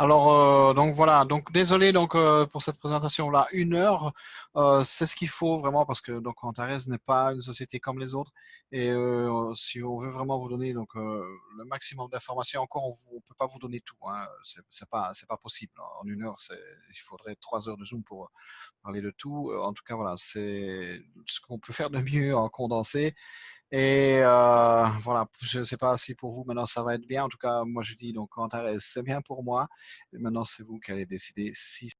Alors, donc voilà. Donc, désolé donc pour cette présentation-là. 1 heure, c'est ce qu'il faut vraiment parce que donc Antares n'est pas une société comme les autres. Et si on veut vraiment vous donner donc le maximum d'informations, encore on peut pas vous donner tout. Hein. C'est pas possible. En 1 heure, il faudrait 3 heures de Zoom pour parler de tout. En tout cas, voilà, c'est ce qu'on peut faire de mieux en condensé. Et voilà, je ne sais pas si pour vous maintenant ça va être bien. En tout cas, moi je dis donc Antares, c'est bien pour moi. Et maintenant, c'est vous qui allez décider si